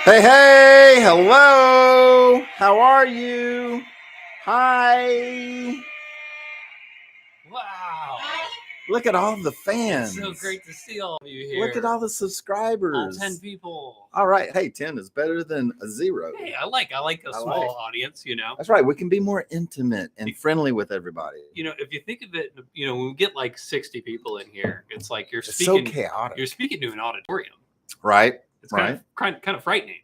Hey, hey, hello. How are you? Hi. Wow. Look at all the fans. It's so great to see all of you here. Look at all the all subscribers. 10 people. All right. Hey, 10 is better than a 0. Hey, I like a small audience, That's right. We can be more intimate and friendly with everybody. If you think of it, when we get like 60 people in here, it's like It's so chaotic. You're speaking to an auditorium. Right. It's kind of frightening.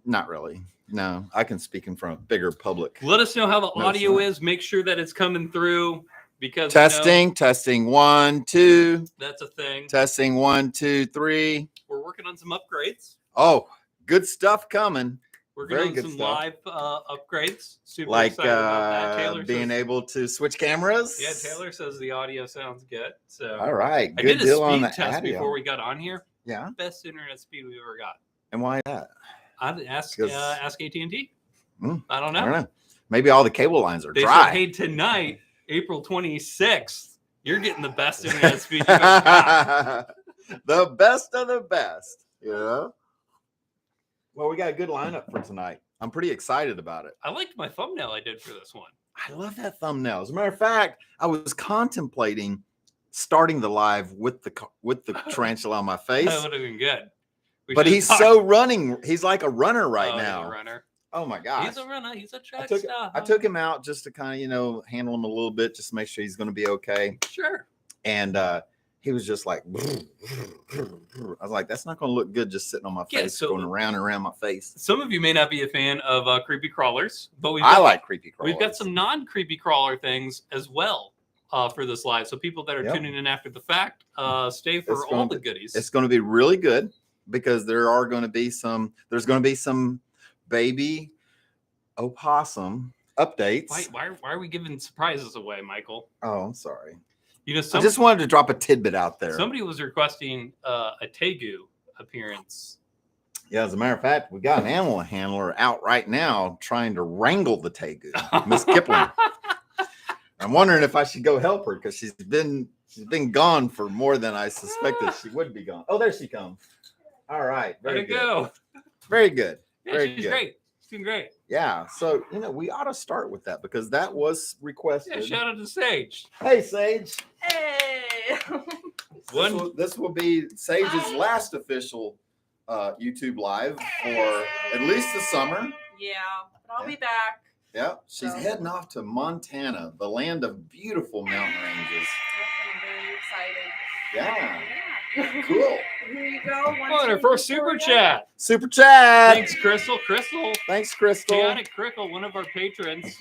Not really. No, I can speak in front of bigger public. Let us know how the audio is. Make sure that it's coming through. Because testing 1 2. That's a thing. Testing 1 2 3. We're working on some upgrades. Oh, good stuff coming. Working on some live upgrades. Super like excited about that. Taylor being able to switch cameras. Yeah, Taylor says the audio sounds good. So all right, good deal on the test before we got on here. Yeah, best internet speed we've ever got. And why that? I'd ask AT&T. I don't know. I don't know. Maybe all the cable lines are dry. Said, hey, tonight, April 26th, you're getting the best internet speed you've ever got. The best of the best. Yeah. Well, we got a good lineup for tonight. I'm pretty excited about it. I liked my thumbnail I did for this one. I love that thumbnail. As a matter of fact, I was contemplating starting the live with the tarantula on my face. That would have been good. But he's so running. He's like a runner right now. He's a runner. Oh my gosh. He's a runner. He's a track star. I took him out just to kind of, handle him a little bit, just to make sure he's going to be okay. Sure. And he was just like, I was like, that's not going to look good just sitting on my face, going around and around my face. Some of you may not be a fan of creepy crawlers, but I like creepy crawlers. We've got some non-creepy crawler things as well for this live. So people that are tuning in after the fact, stay for all the goodies. It's going to be really good because there's going to be some baby opossum updates. Why are we giving surprises away, Michael? Oh, I'm sorry. I just wanted to drop a tidbit out there. Somebody was requesting a Tegu appearance. Yeah, as a matter of fact, we got an animal handler out right now trying to wrangle the Tegu, Miss Kipling. I'm wondering if I should go help her because she's been gone for more than I suspected she would be gone. Oh, there she comes. All right, very good. Go. Very good. Yeah, she's great. She's doing great. Yeah, so we ought to start with that because that was requested. Yeah, shout out to Sage. Hey, Sage. Hey. This will be Sage's last official YouTube live for at least the summer. Yeah, but I'll be back. Yeah, she's heading off to Montana, the land of beautiful mountain ranges. I'm very excited. Yeah. Cool. Here you go. Our first super chat. Super chat. Thanks, Crystal. Thanks, Crystal. Chaotic Crickle, one of our patrons.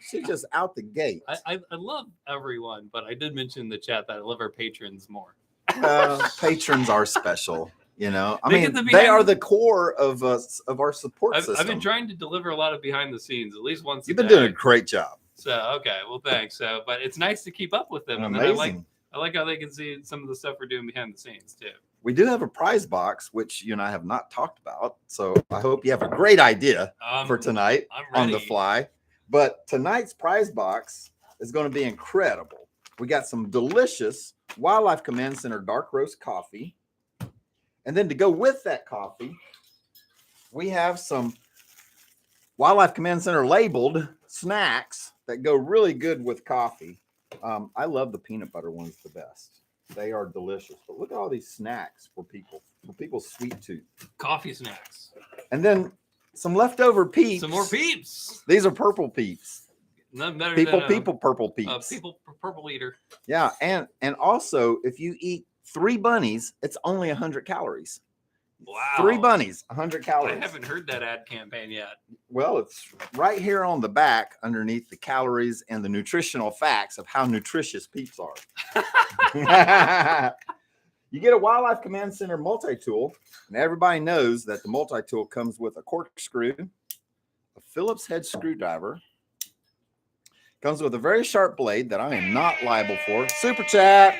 She's just out the gate. I love everyone, but I did mention in the chat that I love our patrons more. Patrons are special. They are the core of our support system. I've been trying to deliver a lot of behind the scenes, at least once. You've been doing a great job. So okay, well, thanks. So, but it's nice to keep up with them, and amazing. I like how they can see some of the stuff we're doing behind the scenes too. We do have a prize box, which you and I have not talked about. So I hope you have a great idea for tonight on the fly. But tonight's prize box is going to be incredible. We got some delicious Wildlife Command Center dark roast coffee. And then to go with that coffee, we have some Wildlife Command Center labeled snacks that go really good with coffee. I love the peanut butter ones the best. They are delicious. But look at all these snacks for people's sweet tooth. Coffee snacks. And then some leftover peeps. Some more peeps. These are purple peeps. People purple peeps. People purple eater. Yeah, and also if you eat 3 bunnies, it's only 100 calories. Wow. 3 bunnies, 100 calories. I haven't heard that ad campaign yet. Well, it's right here on the back underneath the calories and the nutritional facts of how nutritious peeps are. You get a Wildlife Command Center multi-tool, and everybody knows that the multi-tool comes with a corkscrew, a Phillips head screwdriver, comes with a very sharp blade that I am not liable for. Super chat.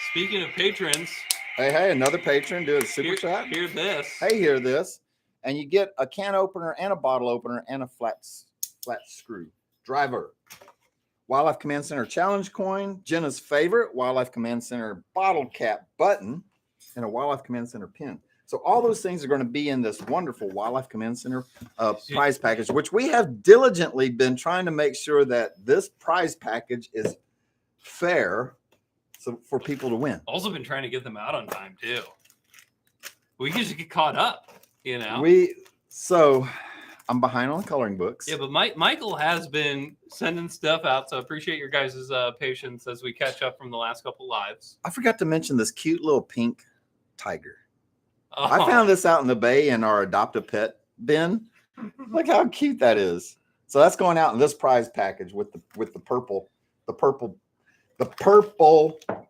Speaking of patrons. Hey, another patron do a super chat. Hear this. Hey, hear this. And you get a can opener and a bottle opener and a flat screw driver. Wildlife Command Center challenge coin, Jenna's favorite Wildlife Command Center bottle cap button, and a Wildlife Command Center pin. So all those things are going to be in this wonderful Wildlife Command Center prize package, which we have diligently been trying to make sure that this prize package is fair, so for people to win. Also been trying to get them out on time too. We usually get caught up, you know. So I'm behind on coloring books. Yeah, but Michael has been sending stuff out, so I appreciate your guys' patience as we catch up from the last couple lives. I forgot to mention this cute little pink tiger. Oh. I found this out in the bay in our adopt a pet bin. Look how cute that is. So that's going out in this prize package with the purple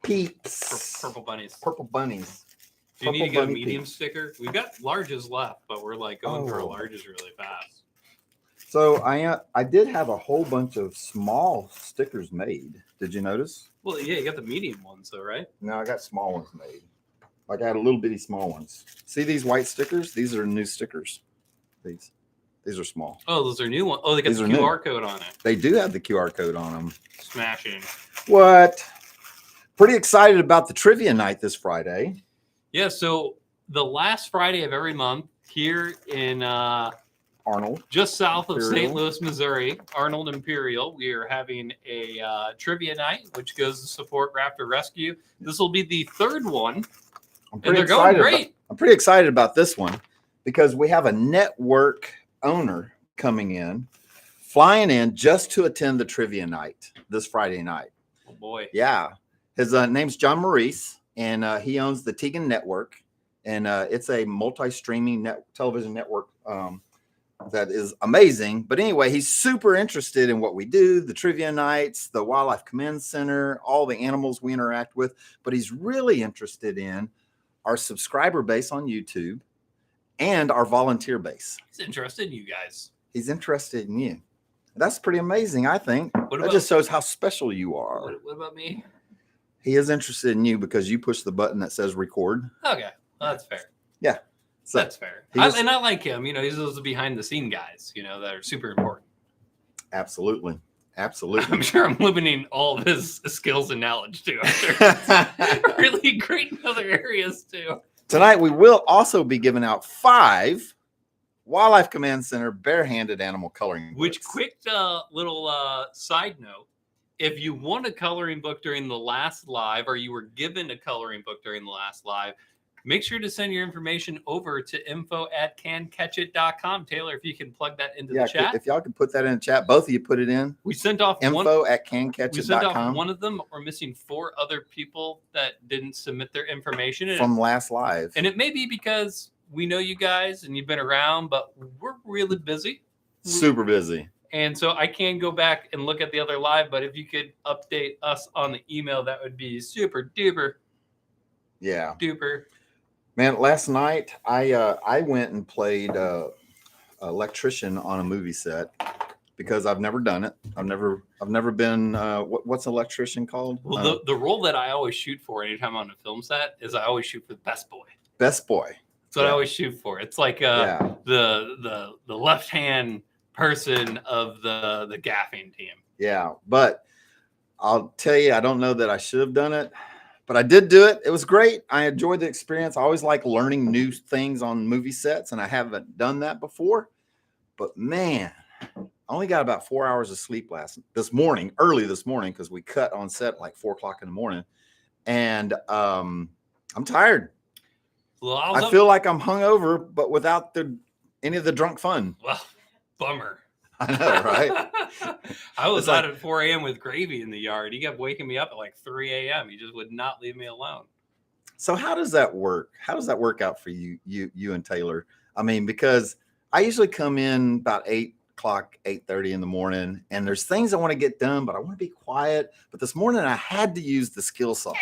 peeps. Purple bunnies. Purple bunnies. Do you need to get a medium peeps. sticker? We've got larges left, but we're like going for larges really fast. So I did have a whole bunch of small stickers made. Did you notice? Well, yeah, you got the medium ones though, right? No, I got small ones made. Like I had a little bitty small ones. See these white stickers? These are new stickers. These are small. Oh, those are new ones. Oh, they got These the are QR code on it. They do have the QR code on them. Smashing. What? Pretty excited about the trivia night this Friday. Yeah, so the last Friday of every month here in Arnold, just south of Imperial. St. Louis, Missouri, Arnold Imperial, we are having a trivia night, which goes to support Raptor Rescue. This will be the third one, and they're going great. I'm pretty excited about this one because we have a network owner coming in, flying in just to attend the trivia night this Friday night. Oh boy. Yeah. His name's John Maurice, and he owns the Tegan Network, and it's a multi-streaming television network that is amazing. But anyway, he's super interested in what we do, the trivia nights, the Wildlife Command Center, all the animals we interact with. But he's really interested in our subscriber base on YouTube and our volunteer base. He's interested in you guys. He's interested in you. That's pretty amazing, I think. What That about, just shows how special you are. what about me? He is interested in you because you push the button that says record. Okay, well, that's fair. Yeah. So That's fair. And I like him. You know, he's those behind the scene guys, you know, that are super important. absolutely. Absolutely. I'm sure I'm limiting all of his skills and knowledge too. I'm sure he's really great in other areas too. Tonight, we will also be giving out 5 Wildlife Command Center barehanded animal coloring books. Which quick little side note, if you won a coloring book during the last live, or you were given a coloring book during the last live, make sure to send your information over to info@cancatchit.com. Taylor, if you can plug that into the chat. If y'all can put that in the chat, both of you put it in. We sent off info@cancatchit.com. We sent off one of them. We're missing 4 other people that didn't submit their information. From last live. And it may be because we know you guys and you've been around, but we're really busy. Super busy. And so I can go back and look at the other live, but if you could update us on the email, that would be super duper. Yeah. Duper. Man, last night I went and played electrician on a movie set because I've never done it. I've never been what's an electrician called? Well, the role that I always shoot for anytime I'm on a film set is I always shoot for the best boy. Best boy. That's what I always shoot for. It's like the left hand person of the gaffing team. Yeah, but I'll tell you, I don't know that I should have done it, but I did do it. It was great. I enjoyed the experience. I always like learning new things on movie sets, and I haven't done that before. But man, I only got about 4 hours of sleep early this morning, because we cut on set like 4 o'clock in the morning, and I'm tired. Well, I feel like I'm hungover, but without any of the drunk fun. Well, bummer. I know, right? I was out at 4 a.m. with Gravy in the yard. He kept waking me up at like 3 a.m. He just would not leave me alone. So how does that work? How does that work out for you and Taylor? I mean, because I usually come in about 8 o'clock, 8:30 in the morning, and there's things I want to get done, but I want to be quiet. But this morning I had to use the skill saw.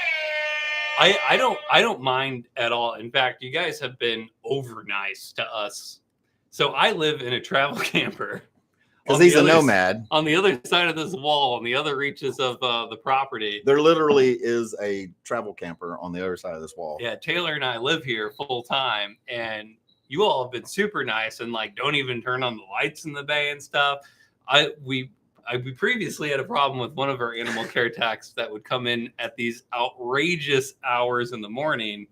I don't mind at all. In fact, you guys have been over nice to us. So I live in a travel camper. Because he's a nomad. On the other side of this wall, on the other reaches of the property. There literally is a travel camper on the other side of this wall. Yeah, Taylor and I live here full time, and you all have been super nice and like don't even turn on the lights in the bay and stuff. We previously had a problem with one of our animal care techs that would come in at these outrageous hours in the morning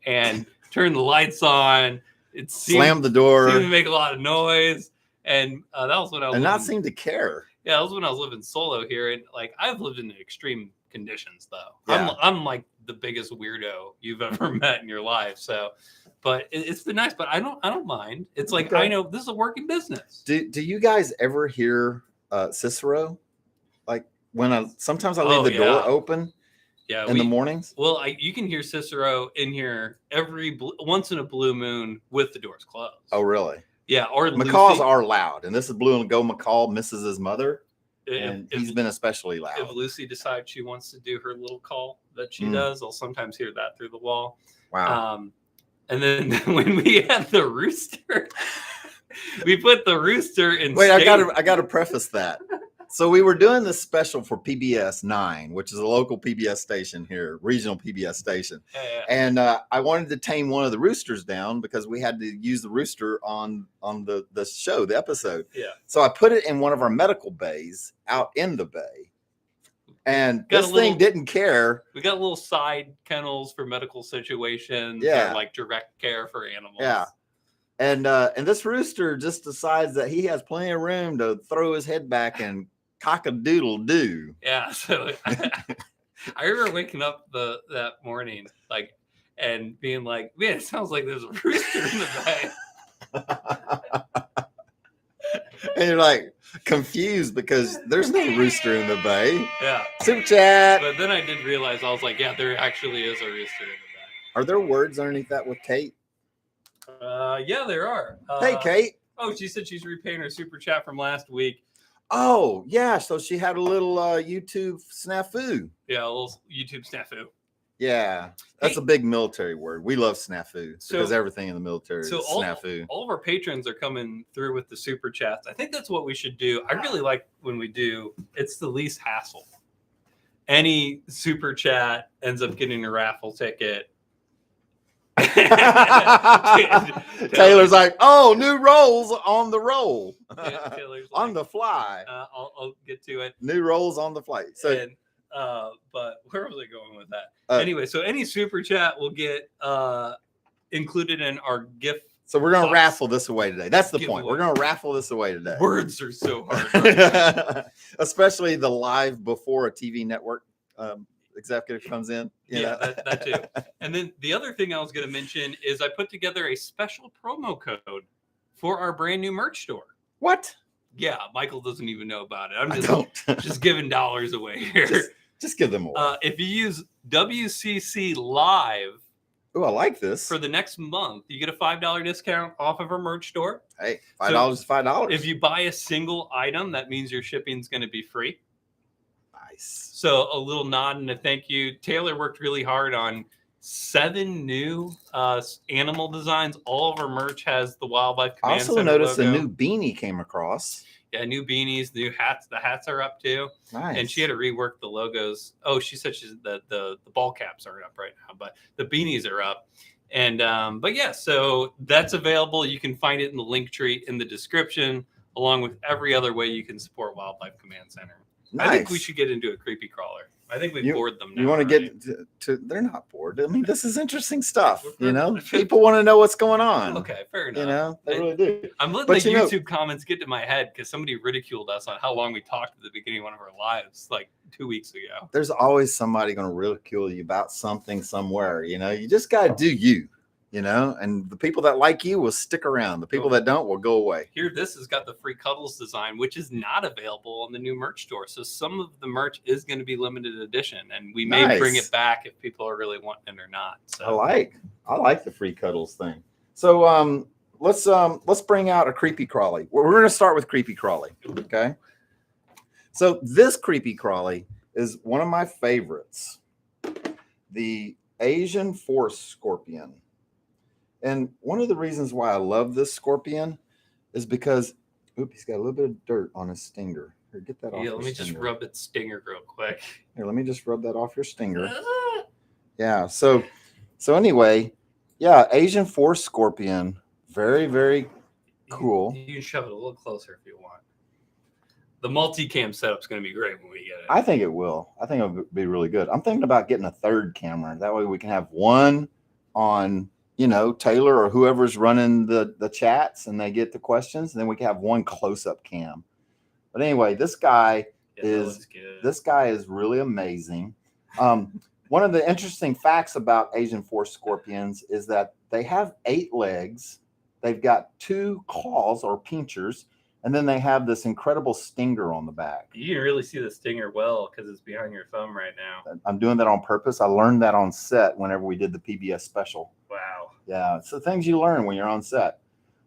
and turn the lights on. It Slam the seemed door. to make a lot of noise. And that was when I was and not seem to care. Yeah, that was when I was living solo here. And like I've lived in extreme conditions though. Yeah. I'm like the biggest weirdo you've ever met in your life. So but it's been nice, but I don't mind. It's like Okay. I know this is a working business. Do you guys ever hear Cicero? Like when sometimes I leave the door open in the mornings. Well, you can hear Cicero in here once in a blue moon with the doors closed. Oh, really? Yeah. Or macaws Lucy, are loud, and this is Blue and Go macaw misses his mother, and he's been especially loud. If Lucy decides she wants to do her little call that she does, I'll sometimes hear that through the wall. Wow. And then when we had the rooster, we put the rooster in. Wait, I gotta preface that. So we were doing this special for PBS 9, which is a local PBS station here, regional PBS station. Yeah. And I wanted to tame one of the roosters down because we had to use the rooster on the show, the episode. Yeah. So I put it in one of our medical bays out in the bay. And this thing didn't care. We got little side kennels for medical situations. Yeah. Or like direct care for animals. Yeah. And this rooster just decides that he has plenty of room to throw his head back and cock-a-doodle-doo. Yeah, so I remember waking up that morning, like, and being like, "Man, it sounds like there's a rooster in the bay." And you're like confused because there's no rooster in the bay. Yeah, super chat. But then I did realize I was like, "Yeah, there actually is a rooster in the bay." Are there words underneath that with Kate? Yeah, there are. Hey, Kate. Oh, she said she's repaying her super chat from last week. Oh, yeah. So she had a little YouTube snafu. Yeah, a little YouTube snafu. Yeah. That's a big military word. We love snafu because everything in the military is snafu. All of our patrons are coming through with the super chats. I think that's what we should do. I really like when we do, it's the least hassle. Any super chat ends up getting a raffle ticket. Taylor's like, oh, new rolls on the roll. Taylor's on like, the fly. I'll get to it. New rolls on the flight. So, but where was I going with that? Anyway, so any super chat will get included in our gift. So we're gonna raffle this away today. That's the point. We're gonna raffle this away today. Words are so hard, especially the live before a TV network executive comes in. That too. And then the other thing I was going to mention is I put together a special promo code for our brand new merch store. What? Yeah, Michael doesn't even know about it. I'm just giving dollars away here. Just give them away. If you use WCC Live, oh, I like this. For the next month, you get a $5 discount off of our merch store. Hey, $5 is $5. If you buy a single item, that means your shipping's going to be free. Nice. So a little nod and a thank you. Taylor worked really hard on 7 new animal designs. All of our merch has the Wildlife Command Center. I also noticed logo. a new beanie came across. Yeah, new beanies, new hats. The hats are up too. Nice. And she had to rework the logos. Oh, she said the ball caps aren't up right now, but the beanies are up. And but yeah, so that's available. You can find it in the link tree in the description, along with every other way you can support Wildlife Command Center. Nice. I think we should get into a creepy crawler. I think we've bored them now. You want to get to they're not bored. I mean, this is interesting stuff. People want to know what's going on. Okay, fair enough. They really do. I'm letting the YouTube comments get to my head because somebody ridiculed us on how long we talked at the beginning of one of our lives, like 2 weeks ago. There's always somebody going to ridicule you about something somewhere. You just got to do you. And the people that like you will stick around. The people that don't will go away. Here, this has got the free Cuddles design, which is not available on the new merch store. So some of the merch is going to be limited edition, and we may bring it back if people are really wanting it or not. So I like the free Cuddles thing. So let's bring out a creepy crawly. We're going to start with creepy crawly. Okay. So this creepy crawly is one of my favorites, the Asian forest scorpion. And one of the reasons why I love this scorpion is because, he's got a little bit of dirt on his stinger. Here, get that off. Yeah, let me just rub its stinger real quick. Here, let me just rub that off your stinger. Yeah. So anyway, yeah, Asian forest scorpion, very, very cool. You can shove it a little closer if you want. The multicam setup's going to be great when we get it. I think it will. I think it'll be really good. I'm thinking about getting a third camera. That way we can have one on Taylor or whoever's running the chats and they get the questions, and then we can have one close-up cam. But anyway, this guy is really amazing. One of the interesting facts about Asian forest scorpions is that they have 8 legs. They've got 2 claws or pinchers, and then they have this incredible stinger on the back. You can really see the stinger well because it's behind your thumb right now. I'm doing that on purpose. I learned that on set whenever we did the PBS special. Wow. Yeah, it's the things you learn when you're on set.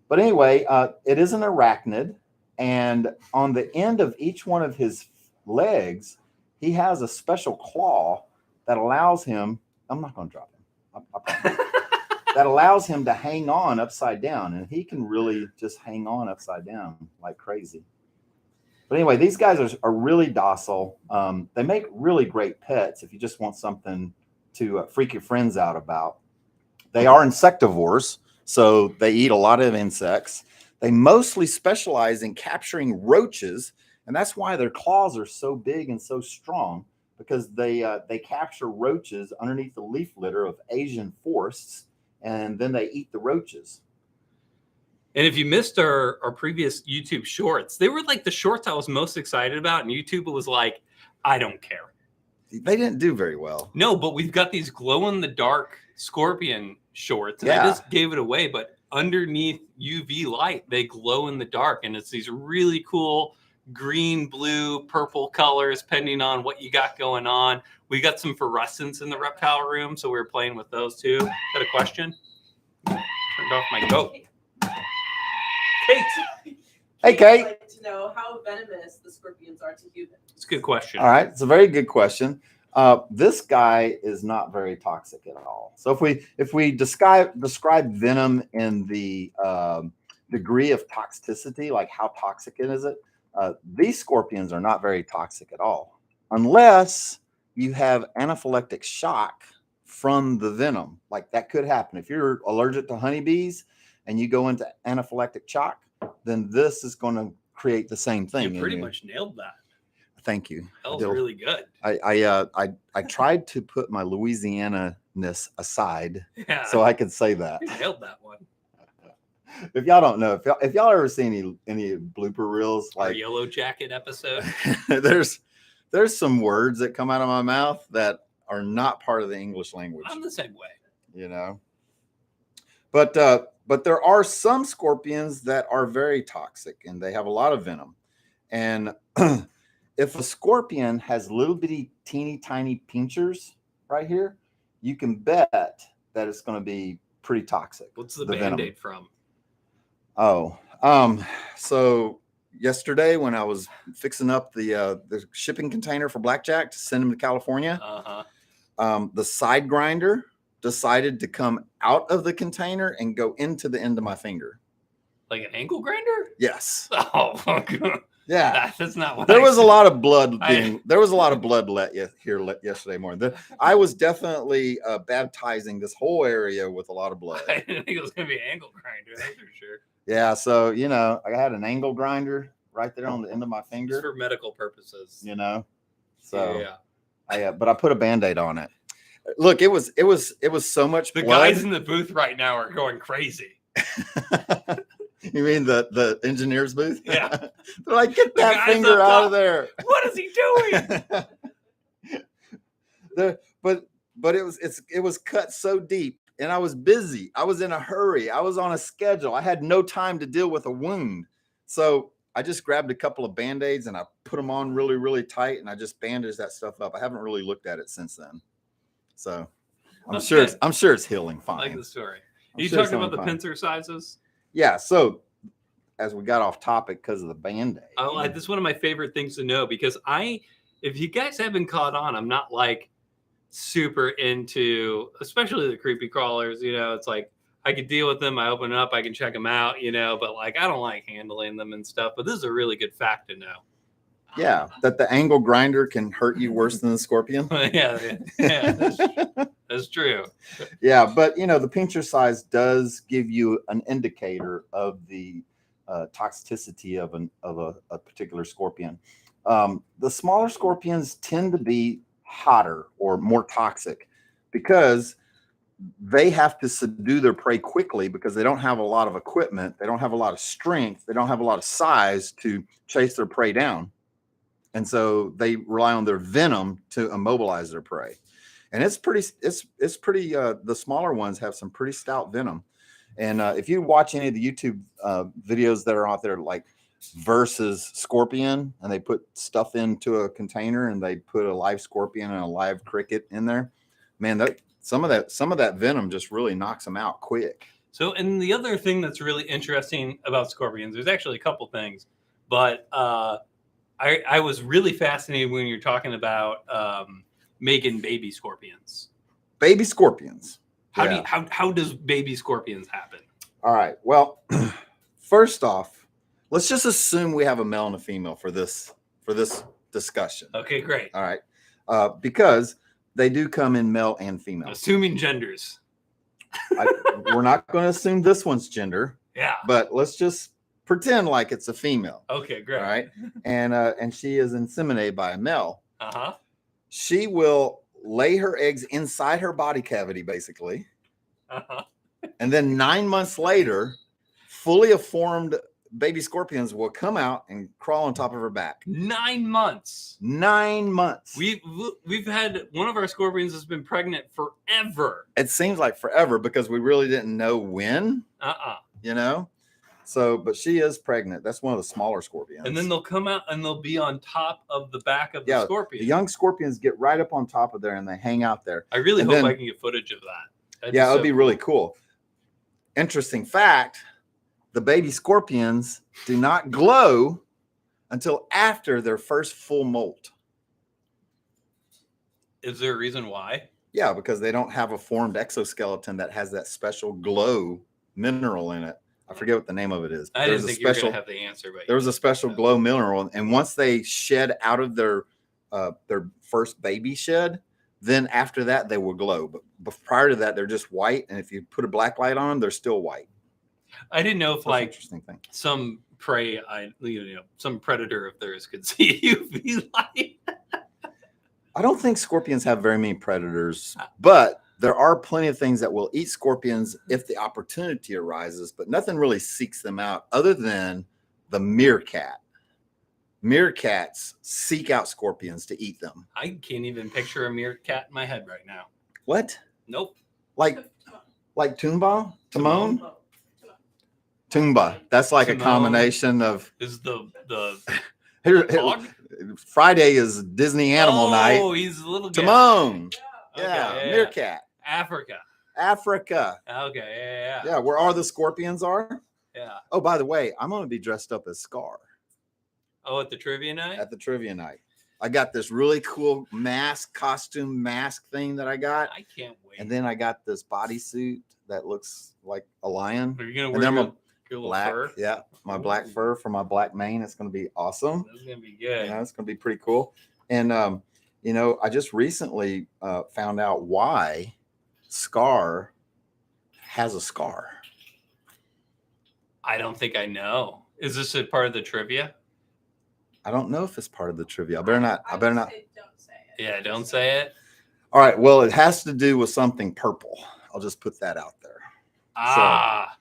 But anyway, it is an arachnid, and on the end of each one of his legs, he has a special claw that allows him, I'm not going to drop him, I promise, that allows him to hang on upside down. And he can really just hang on upside down like crazy. But anyway, these guys are really docile. They make really great pets if you just want something to freak your friends out about. They are insectivores, so they eat a lot of insects. They mostly specialize in capturing roaches, and that's why their claws are so big and so strong, because they capture roaches underneath the leaf litter of Asian forests, and then they eat the roaches. And if you missed our previous YouTube shorts, they were like the shorts I was most excited about, and YouTube was like, I don't care. They didn't do very well. No, but we've got these glow-in-the-dark scorpion shorts, and I just gave it away, but underneath UV light, they glow in the dark, and it's these really cool green, blue, purple colors, depending on what you got going on. We got some fluorescents in the reptile room, so we were playing with those too. Got a question? Turned off my goat. Kate. Hey, Kate. I'd like to know how venomous the scorpions are to humans. It's a good question. All right, it's a very good question. This guy is not very toxic at all. So if we describe venom in the degree of toxicity, like how toxic is it, these scorpions are not very toxic at all, unless you have anaphylactic shock from the venom. Like that could happen if you're allergic to honeybees and you go into anaphylactic shock. Then this is going to create the same thing. You pretty much nailed that. Thank you. That was really good. I tried to put my Louisiana-ness aside so I could say that. You nailed that one. If y'all don't know, if y'all ever see any blooper reels, like our Yellow Jacket episode, there's some words that come out of my mouth that are not part of the English language. I'm the same way. But there are some scorpions that are very toxic and they have a lot of venom. And if a scorpion has little bitty teeny tiny pinchers right here, you can bet that it's going to be pretty toxic. What's the Band-Aid from? So yesterday when I was fixing up the shipping container for Blackjack to send him to California, the side grinder decided to come out of the container and go into the end of my finger. Like an ankle grinder? Yes. Oh, fuck. Yeah. That's not what there was a lot of blood there was a lot of blood let yesterday morning. I was definitely baptizing this whole area with a lot of blood. I didn't think it was going to be an ankle grinder, that's for sure. Yeah, so I had an angle grinder right there on the end of my finger. Just for medical purposes. So yeah. But I put a Band-Aid on it. Look, it was so much blood. The guys in the booth right now are going crazy. You mean the engineer's booth? Yeah. They're like, get that finger out of there. What is he doing? But it was cut so deep, and I was busy. I was in a hurry. I was on a schedule. I had no time to deal with a wound. So I just grabbed a couple of Band-Aids and I put them on really, really tight, and I just bandaged that stuff up. I haven't really looked at it since then. So I'm sure it's healing fine. I like the story. Are you talking about the pincer sizes? Yeah. So as we got off topic because of the Band-Aid. Oh, this is one of my favorite things to know, because if you guys haven't caught on, I'm not like super into, especially the creepy crawlers. It's like I could deal with them. I open it up, I can check them out, but like I don't like handling them and stuff. But this is a really good fact to know. Yeah, that the angle grinder can hurt you worse than the scorpion. yeah, that's true. Yeah, but the pincher size does give you an indicator of the toxicity of a particular scorpion. The smaller scorpions tend to be hotter or more toxic because they have to subdue their prey quickly because they don't have a lot of equipment. They don't have a lot of strength. They don't have a lot of size to chase their prey down. And so they rely on their venom to immobilize their prey. And it's pretty, the smaller ones have some pretty stout venom. And if you watch any of the YouTube videos that are out there, like versus scorpion, and they put stuff into a container and they put a live scorpion and a live cricket in there, man, some of that venom just really knocks them out quick. So, and the other thing that's really interesting about scorpions, there's actually a couple things, but I was really fascinated when you're talking about making baby scorpions. Baby scorpions. How does baby scorpions happen? All right. Well, first off, let's just assume we have a male and a female for this discussion. Okay, great. All right. Because they do come in male and female. Assuming genders. We're not going to assume this one's gender. Yeah. But let's just pretend like it's a female. Okay, great. All right. And she is inseminated by a male. Uh-huh. She will lay her eggs inside her body cavity, basically. Uh-huh. And then 9 months later, fully formed baby scorpions will come out and crawl on top of her back. 9 months. 9 months. We've had one of our scorpions has been pregnant forever. It seems like forever because we really didn't know when. You know? So, but she is pregnant. That's one of the smaller scorpions. And then they'll come out and they'll be on top of the back of the scorpion. The young scorpions get right up on top of there and they hang out there. I really hope I can get footage of that. It would be really cool. Interesting fact, the baby scorpions do not glow until after their first full molt. Is there a reason why? Yeah, because they don't have a formed exoskeleton that has that special glow mineral in it. I forget what the name of it is. I didn't think you were going to have the answer. But there was a special glow mineral. And once they shed out of their first baby shed, then after that, they will glow. But prior to that, they're just white. And if you put a black light on them, they're still white. I didn't know if That's interesting thing. Some prey, some predator of theirs could see UV light. I don't think scorpions have very many predators, but there are plenty of things that will eat scorpions if the opportunity arises, but nothing really seeks them out other than the meerkat. Meerkats seek out scorpions to eat them. I can't even picture a meerkat in my head right now. What? Nope. Like Toomba? Timon? Toomba. That's like Timon. A combination of... Is the dog? Friday is Disney Animal Night. Oh, he's a little guy. Timon. Yeah, okay, meerkat. Africa. Okay, yeah. Where all the scorpions are? Yeah. Oh, by the way, I'm going to be dressed up as Scar. Oh, at the trivia night? At the trivia night. I got this really cool costume mask thing that I got. I can't wait. And then I got this bodysuit that looks like a lion. Are you going to wear your little black fur? Yeah, my black fur for my black mane. It's going to be awesome. That's going to be good. Yeah, it's going to be pretty cool. And, I just recently found out why Scar has a scar. I don't think I know. Is this a part of the trivia? I don't know if it's part of the trivia. I better not. Don't say it. Yeah, don't say it. All right. Well, it has to do with something purple. I'll just put that out there. Ah.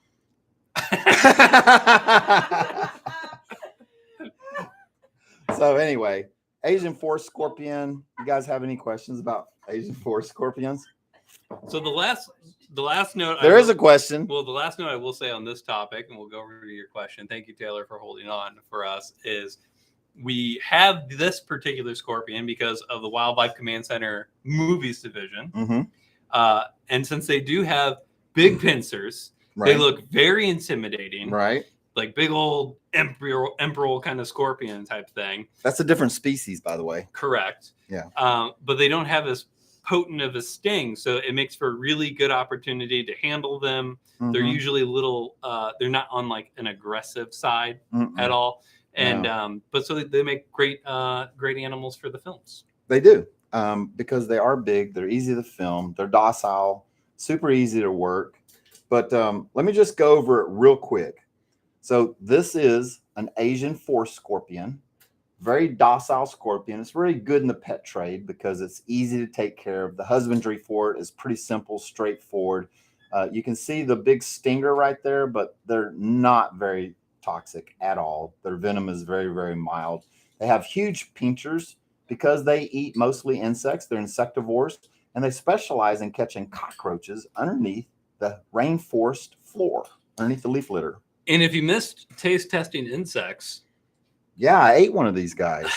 So anyway, Asian forest scorpion. You guys have any questions about Asian forest scorpions? So the last note there is a question. Well, the last note I will say on this topic, and we'll go over to your question. Thank you, Taylor, for holding on for us. Is we have this particular scorpion because of the Wildlife Command Center movies division, and since they do have big pincers, they look very intimidating. Right. Like big old emperor kind of scorpion type thing. That's a different species, by the way. Correct. Yeah. But they don't have as potent of a sting, so it makes for a really good opportunity to handle them. They're usually a little. They're not on like an aggressive side at all, and but so they make great animals for the films. They do because they are big. They're easy to film. They're docile, super easy to work. But let me just go over it real quick. So this is an Asian forest scorpion. Very docile scorpion. It's really good in the pet trade because it's easy to take care of. The husbandry for it is pretty simple, straightforward. You can see the big stinger right there, but they're not very toxic at all. Their venom is very, very mild. They have huge pinchers because they eat mostly insects. They're insectivores, and they specialize in catching cockroaches underneath the rainforest floor, underneath the leaf litter. And if you missed taste testing insects, yeah, I ate one of these guys.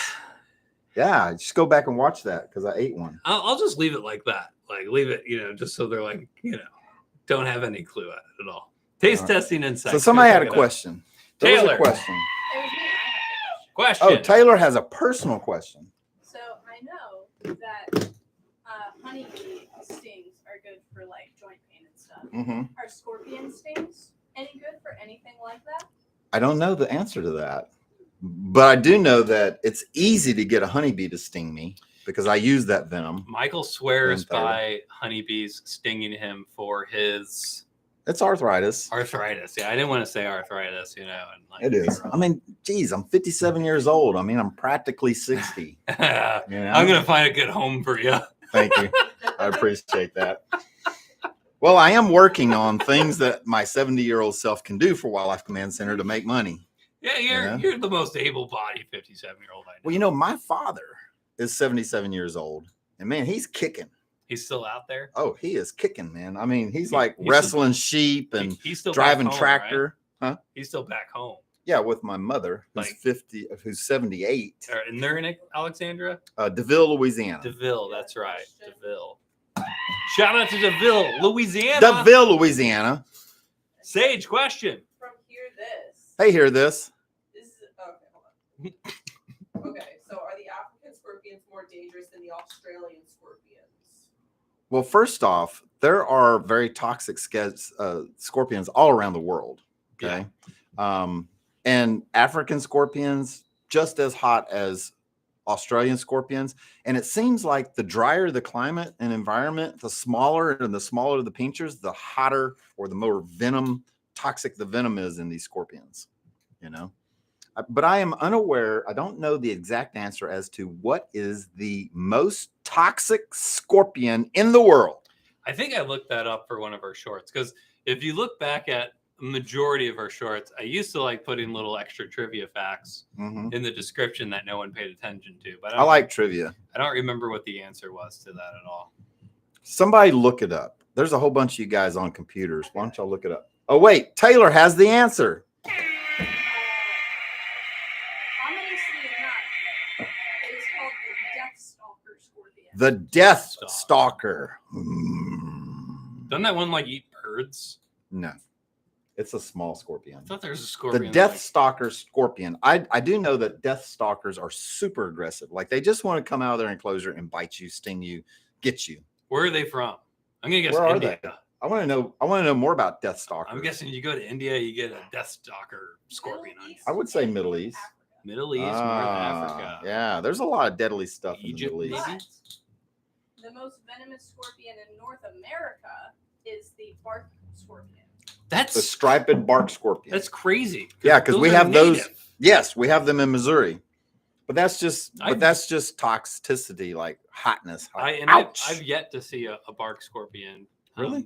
Yeah, just go back and watch that because I ate one. I'll just leave it like that. Like leave it, just so they're like, don't have any clue at it at all. Taste testing insects. So somebody had a question. There was a question. Question. Oh, Taylor has a personal question. So I know that honeybee stings are good for like joint pain and stuff. Mm-hmm. Are scorpion stings any good for anything like that? I don't know the answer to that, but I do know that it's easy to get a honeybee to sting me because I use that venom. Michael swears by honeybees stinging him for his... It's arthritis. Arthritis. Yeah, I didn't want to say arthritis, And like, it is. I mean, geez, I'm 57 years old. I mean, I'm practically 60. I'm going to find a good home for you. Thank you. I appreciate that. Well, I am working on things that my 70-year-old self can do for Wildlife Command Center to make money. Yeah, you're the most able-bodied 57-year-old I know. Well, my father is 77 years old, and man, he's kicking. He's still out there? Oh, he is kicking, man. I mean, he's wrestling sheep and he's still driving home, tractor. Right? Huh? He's still back home. Yeah, with my mother, who's 78. And they're in Alexandria? DeVille, Louisiana. DeVille, that's right. DeVille. Shout out to DeVille, Louisiana. DeVille, Louisiana. Sage, question. From Hear This. Hey, hear this. Okay, hold on. Okay, so are the African scorpions more dangerous than the Australian scorpions? Well, first off, there are very toxic scorpions all around the world. Okay. Yeah. And African scorpions, just as hot as Australian scorpions. And it seems like the drier the climate and environment, the smaller the pinchers, the hotter or the more toxic the venom is in these scorpions, But I am unaware. I don't know the exact answer as to what is the most toxic scorpion in the world. I think I looked that up for one of our shorts because if you look back at a majority of our shorts, I used to like putting little extra trivia facts in the description that no one paid attention to. But I like trivia. I don't remember what the answer was to that at all. Somebody look it up. There's a whole bunch of you guys on computers. Why don't y'all look it up? Oh, wait. Taylor has the answer. The Death Stalker. Doesn't that one eat birds? No, it's a small scorpion. I thought there was a scorpion. The Death Stalker scorpion. I do know that Death Stalkers are super aggressive. Like they just want to come out of their enclosure and bite you, sting you, get you. Where are they from? I'm gonna guess Where India. Are they? I want to know more about Death Stalkers. I'm guessing you go to India, you get a Death Stalker scorpion on you. I would say Middle East. Middle East, North Africa. Yeah, there's a lot of deadly stuff Egypt, in the Middle East. But the most venomous scorpion in North America is the bark scorpion. That's the striped bark scorpion. That's crazy. Yeah, because we have those. Yes, we have them in Missouri. But that's just toxicity, like hotness. I've yet to see a bark scorpion. Really?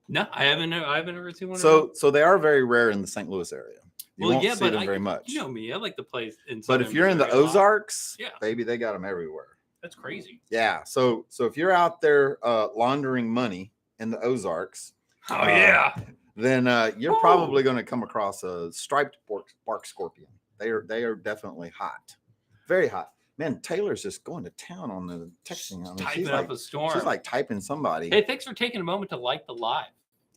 No, I haven't ever seen one. So they are very rare in the St. Louis area. You won't see them very much. You know me, I like to play in. But if you're in the Ozarks, baby, they got them everywhere. That's crazy. Yeah. So if you're out there laundering money in the Ozarks, then you're probably going to come across a striped bark scorpion. They are definitely hot, very hot. Man, Taylor's just going to town on the texting. I mean, typing up a storm. She's like typing somebody. Hey, thanks for taking a moment to like the live.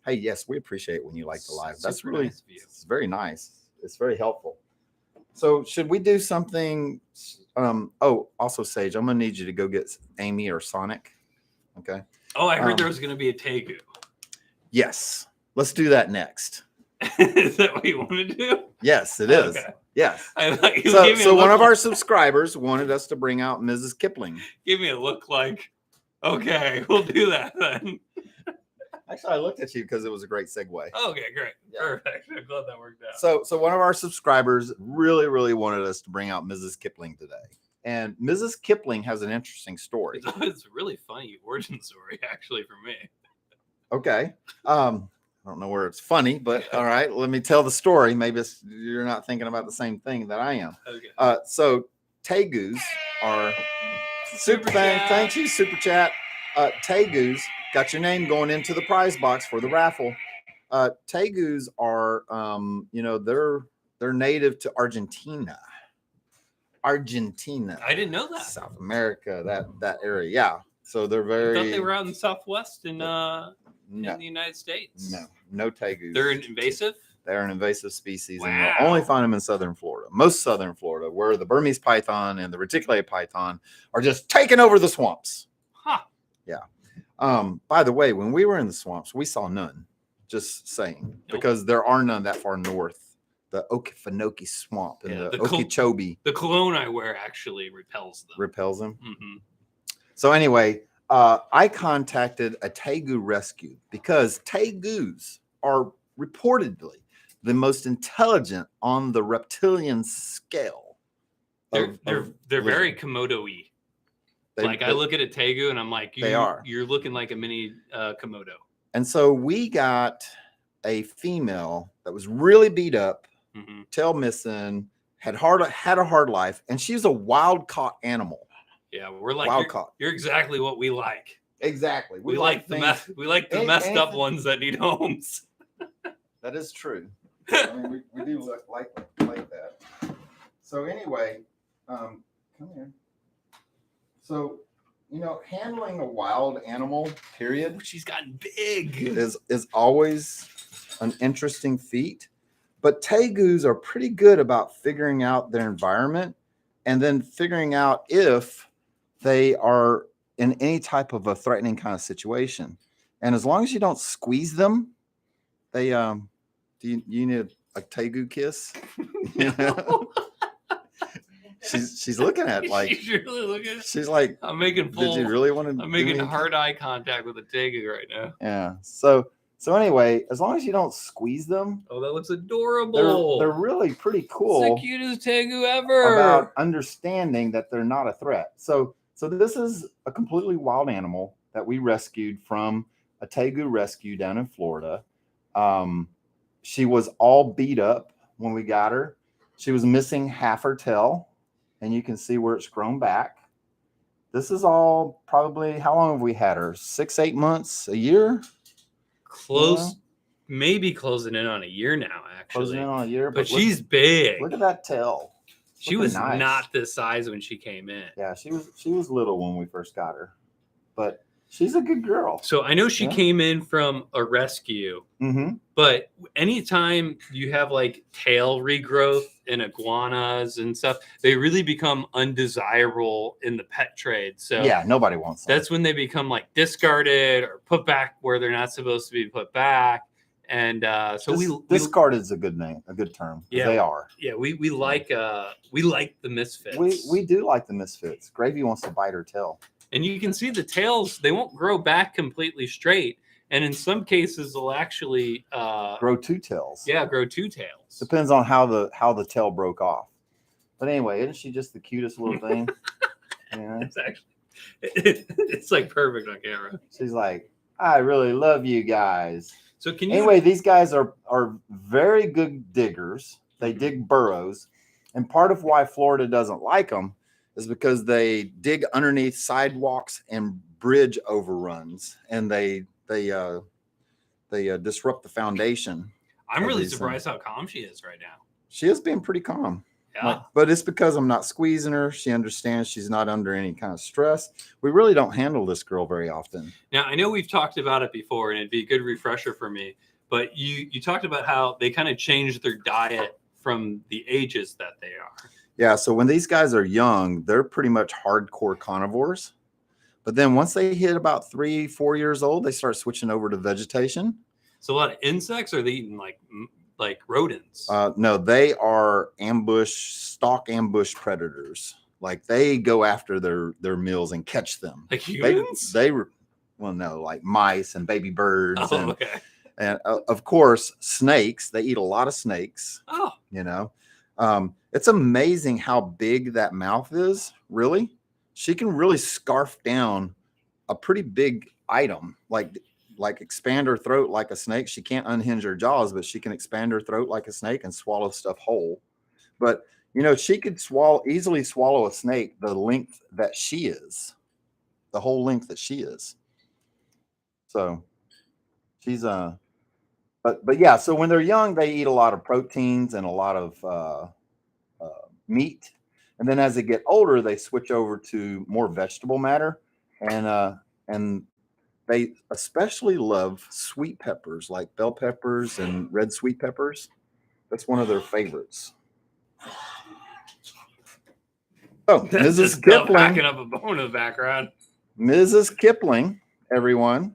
Hey, yes, we appreciate when you like the live. That's really nice of you. It's very nice. It's very helpful. So should we do something? Also, Sage, I'm gonna need you to go get Amy or Sonic. Okay. Oh, I heard there was gonna be a Tegu. Yes. Let's do that next. Is that what you want to do? Yes, it is. Okay. Yes. So one of our subscribers wanted us to bring out Mrs. Kipling. Give me a look like, okay, we'll do that then. Actually, I looked at you because it was a great segue. Okay, great. Yeah. Perfect. I'm glad that worked out. So one of our subscribers really, really wanted us to bring out Mrs. Kipling today. And Mrs. Kipling has an interesting story. It's a really funny origin story, actually, for me. Okay. I don't know where it's funny, but all right, let me tell the story. Maybe you're not thinking about the same thing that I am. Okay. So Tegus are super thank you, Super Chat. Tegus got your name going into the prize box for the raffle. Tegus are they're native to Argentina. I didn't know that. South America, that area. Yeah. So they're very. I thought they were out in Southwest in the United States. No tegus. They're invasive? They're an invasive species, Wow. and you'll only find them in southern Florida. Most southern Florida, where the Burmese python and the reticulated python are just taking over the swamps. Huh. Yeah. By the way, when we were in the swamps, we saw none. Just saying, because there are none that far north. The Okefenokee swamp and the Okeechobee. The cologne I wear actually repels them. Mm-hmm. So anyway, I contacted a Tegu rescue because Tegus are reportedly the most intelligent on the reptilian scale. They're very Komodo-y. I look at a Tegu and I'm like, you're looking like a mini Komodo. And so we got a female that was really beat up. Mm-hmm. Tail missing, had a hard life, and she's a wild caught animal. Yeah, we're like wild caught. You're exactly what we like. Exactly. We like the messed up ones that need homes. That is true. I mean, we do look like that. So anyway, come here. So handling a wild animal, period. She's gotten big. Is always an interesting feat. But Tegus are pretty good about figuring out their environment and then figuring out if they are in any type of a threatening kind of situation. And as long as you don't squeeze them, they do you need a Tegu kiss? She's looking at she's really looking at she's like, I'm making did you really want to? I'm making hard eye contact with a Tegu right now. Yeah. So anyway, as long as you don't squeeze them. Oh, that looks adorable. They're really pretty cool. It's the cutest Tegu ever. About understanding that they're not a threat. So this is a completely wild animal that we rescued from a Tegu rescue down in Florida. She was all beat up when we got her. She was missing half her tail, and you can see where it's grown back. This is all probably, how long have we had her? 6-8 months, a year? Maybe closing in on a year now, actually. Closing in on a year, but she's big. Look at that tail. She was not this size when she came in. Yeah, she was little when we first got her, but she's a good girl. So I know she came in from a rescue, but anytime you have like tail regrowth in iguanas and stuff, they really become undesirable in the pet trade. So yeah, nobody wants them. That's when they become like discarded or put back where they're not supposed to be put back. And discarded is a good name, a good term. Yeah, they are. Yeah, we like the misfits. We do like the misfits. Gravy wants to bite her tail. And you can see the tails, they won't grow back completely straight. And in some cases, they'll actually grow two tails. Yeah, grow two tails. Depends on how the tail broke off. But anyway, isn't she just the cutest little thing? Yeah. It's like perfect on camera. She's like, I really love you guys. So anyway, these guys are very good diggers. They dig burrows. And part of why Florida doesn't like them is because they dig underneath sidewalks and bridge overruns, and they disrupt the foundation. I'm really surprised how calm she is right now. She is being pretty calm. Yeah. But it's because I'm not squeezing her. She understands she's not under any kind of stress. We really don't handle this girl very often. Now, I know we've talked about it before, and it'd be a good refresher for me, but you talked about how they kind of changed their diet from the ages that they are. Yeah, so when these guys are young, they're pretty much hardcore carnivores. But then once they hit about 3-4 years old, they start switching over to vegetation. So a lot of insects, or are they eating like rodents? No, they are stalk ambush predators. Like they go after their meals and catch them. Like humans? well, no, like mice and baby birds, Oh, okay. and of course snakes. They eat a lot of snakes. Oh, You know, it's amazing how big that mouth is. Really, she can really scarf down a pretty big item, like expand her throat like a snake. She can't unhinge her jaws, but she can expand her throat like a snake and swallow stuff whole. But she could easily swallow a snake the length that she is, the whole length that she is. So she's but yeah. So when they're young, they eat a lot of proteins and a lot of meat, and then as they get older, they switch over to more vegetable matter, and they especially love sweet peppers like bell peppers and red sweet peppers. That's one of their favorites. Oh, that's Mrs. just Kipling. packing up a bone in the background. Mrs. Kipling, everyone.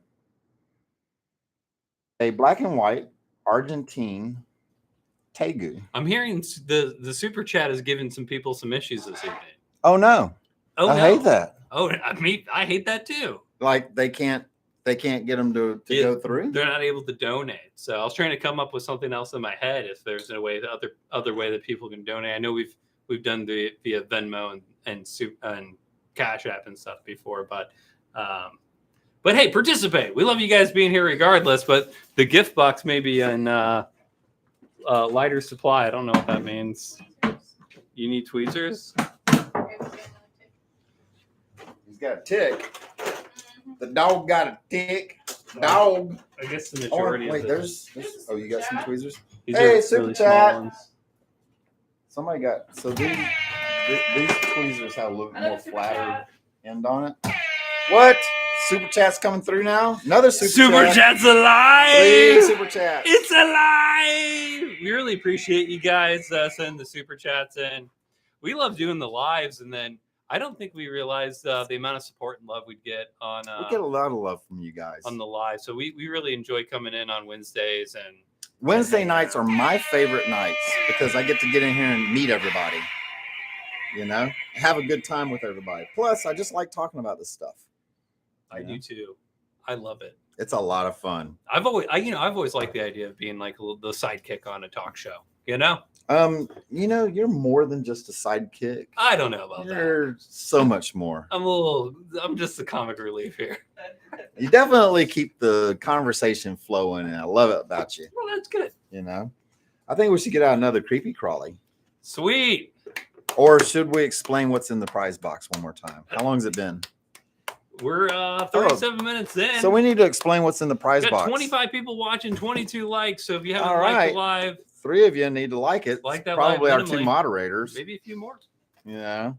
A black and white Argentine Tegu. I'm hearing the super chat is giving some people some issues this evening. Oh no. Oh, I hate that. Oh, I hate that too. Like they can't get them to go through. They're not able to donate. So I was trying to come up with something else in my head. If there's a way, the other way that people can donate. I know we've done via Venmo and Cash App and stuff before, but hey, participate. We love you guys being here regardless. But the gift box may be in lighter supply. I don't know what that means. You need tweezers. He's got a tick. The dog got a tick. Dog. I guess the majority. Wait, there's. Oh, you got some tweezers. These hey, are super really chat. small ones. Somebody got these tweezers have a little more flatter end on it. What? Super chat's coming through now. Another super chat. Chat's alive. 3 super chats. It's alive. We really appreciate you guys sending the super chats in. We love doing the lives, and then I don't think we realized the amount of support and love we'd get on. We get a lot of love from you guys on the live, so we really enjoy coming in on Wednesdays, and Wednesday nights are my favorite nights because I get to get in here and meet everybody. Have a good time with everybody. Plus, I just like talking about this stuff. I do too. I love it. It's a lot of fun. I've always liked the idea of being like the sidekick on a talk show. You're more than just a sidekick. I don't know about that. You're so much more. I'm just the comic relief here. You definitely keep the conversation flowing, and I love it about you. Well, that's good. I think we should get out another creepy crawly. Sweet. Or should we explain what's in the prize box one more time? How long has it been? We're 37 minutes in. So we need to explain what's in the prize box. 25 people watching, 22 likes. So if you haven't liked the live, 3 of you need to like it. Like that. Probably live our 2 moderators. Maybe a few more. Yeah.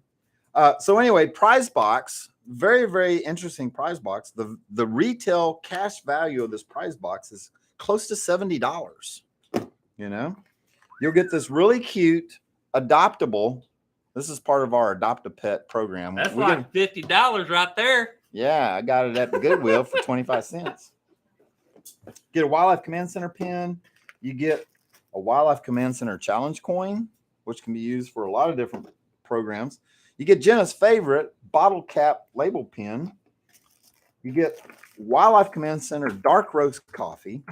So anyway, prize box. Very, very interesting prize box. The retail cash value of this prize box is close to $70. You'll get this really cute adoptable. This is part of our Adopt a Pet program. That's like $50 right there. Yeah, I got it at the Goodwill for 25 cents. Get a Wildlife Command Center pin. You get a Wildlife Command Center challenge coin, which can be used for a lot of different programs. You get Jenna's favorite bottle cap label pin. You get Wildlife Command Center dark roast coffee.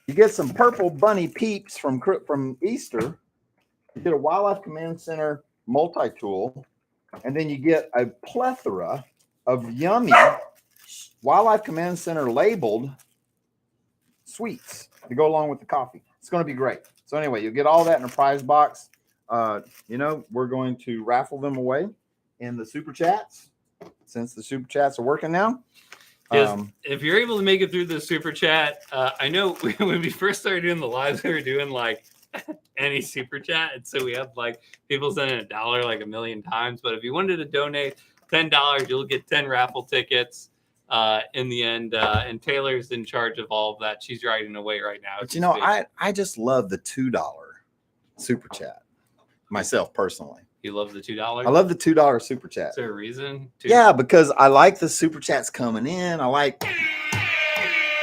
You get some purple bunny peeps from Easter. You get a Wildlife Command Center multi-tool. And then you get a plethora of yummy Wildlife Command Center labeled sweets to go along with the coffee. It's going to be great. So anyway, you'll get all that in a prize box. We're going to raffle them away in the super chats since the super chats are working now. If you're able to make it through the super chat, I know when we first started doing the lives, we were doing like any super chat. And so we had like people sending $1 like a million times. But if you wanted to donate $10, you'll get 10 raffle tickets in the end. And Taylor's in charge of all of that. She's writing away right now. But I just love the $2 super chat myself personally. You love the $2? I love the $2 super chat. Is there a reason? Yeah, because I like the super chats coming in. I like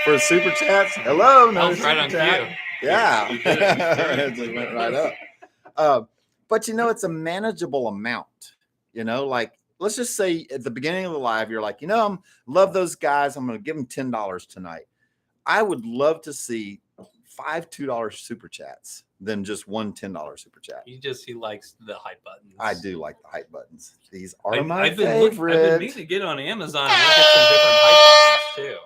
for super chats. Hello, no right on cue. Yeah, you did it. it just went right up. But it's a manageable amount. Like let's just say at the beginning of the live, you're like, I love those guys. I'm going to give them $10 tonight. I would love to see 5 $2 super chats than just one $10 super chat. He likes the hype buttons. I do like the hype buttons. These are my I've favorite. been meaning to get on Amazon and look at some different hype buttons too.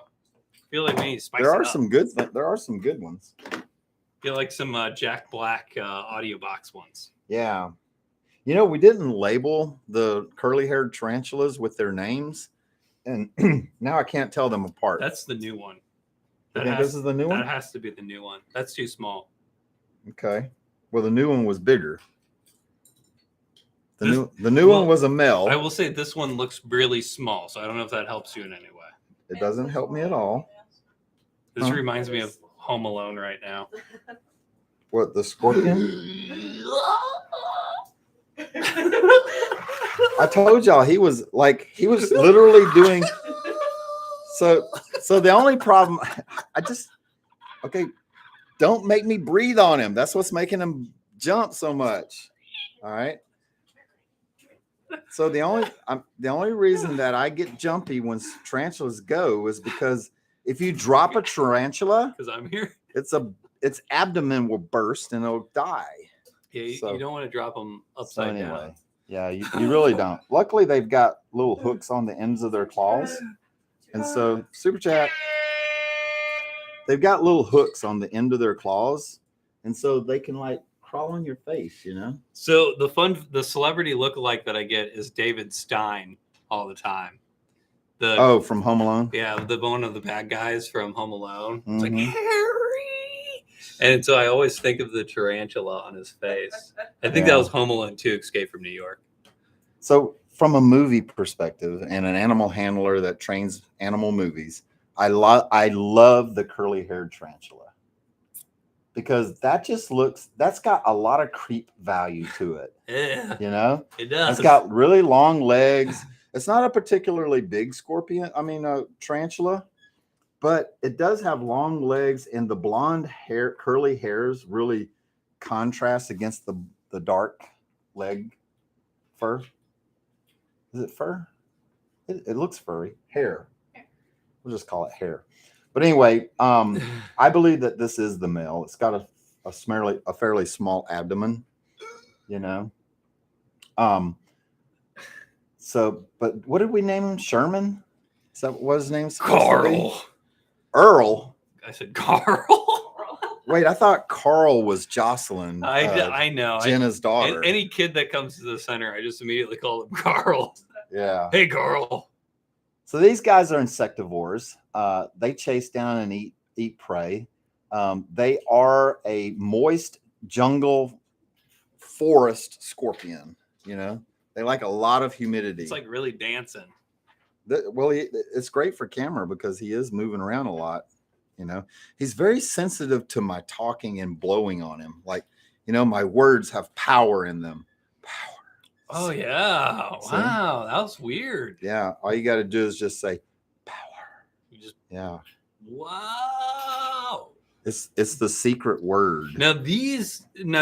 I feel like we need to spice There it are up. There are some good ones. I feel like some Jack Black audio box ones. Yeah. We didn't label the curly-haired tarantulas with their names, and now I can't tell them apart. That's the new one. I think this is the new one? That has to be the new one. That's too small. Okay. Well, the new one was bigger. The new one was a male. I will say this one looks really small, so I don't know if that helps you in any way. It doesn't help me at all. This reminds me of Home Alone right now. What, the scorpion? I told y'all he was literally doing. So the only problem, don't make me breathe on him. That's what's making him jump so much. All right. So the only reason that I get jumpy when tarantulas go is because if you drop a tarantula, because I'm here, its abdomen will burst and it'll die. Yeah, you don't want to drop them upside down. Yeah, you really don't. Luckily, they've got little hooks on the ends of their claws. And so, Super Chat, they've got little hooks on the end of their claws. And so they can crawl on your face, So the celebrity lookalike that I get is David Stein all the time. From Home Alone? Yeah, the one of the bad guys from Home Alone. Mm-hmm. It's like, Harry! And so I always think of the tarantula on his face. I think that was Home Alone 2, Escape from New York. So from a movie perspective and an animal handler that trains animal movies, I love the curly-haired tarantula. Because that's got a lot of creep value to it. Yeah. It does. It's got really long legs. It's not a particularly big tarantula, but it does have long legs, and the blonde hair, curly hairs really contrast against the dark leg fur. Is it fur? It looks furry. Hair. We'll just call it hair. But anyway, I believe that this is the male. It's got a fairly small abdomen, So, but what did we name him? Sherman? Is that what his name's? Carl. Earl. I said Carl. Wait, I thought Carl was Jocelyn. I know. Jenna's daughter. Any kid that comes to the center, I just immediately call him Carl. Yeah. Hey, Carl. So these guys are insectivores. They chase down and eat prey. They are a moist jungle forest scorpion. They like a lot of humidity. It's like really dancing. It's great for camera because he is moving around a lot. He's very sensitive to my talking and blowing on him. My words have power in them. Power. Oh, yeah. Wow. That was weird. Yeah. All you got to do is just say power. Yeah. Wow. It's the secret word. Now,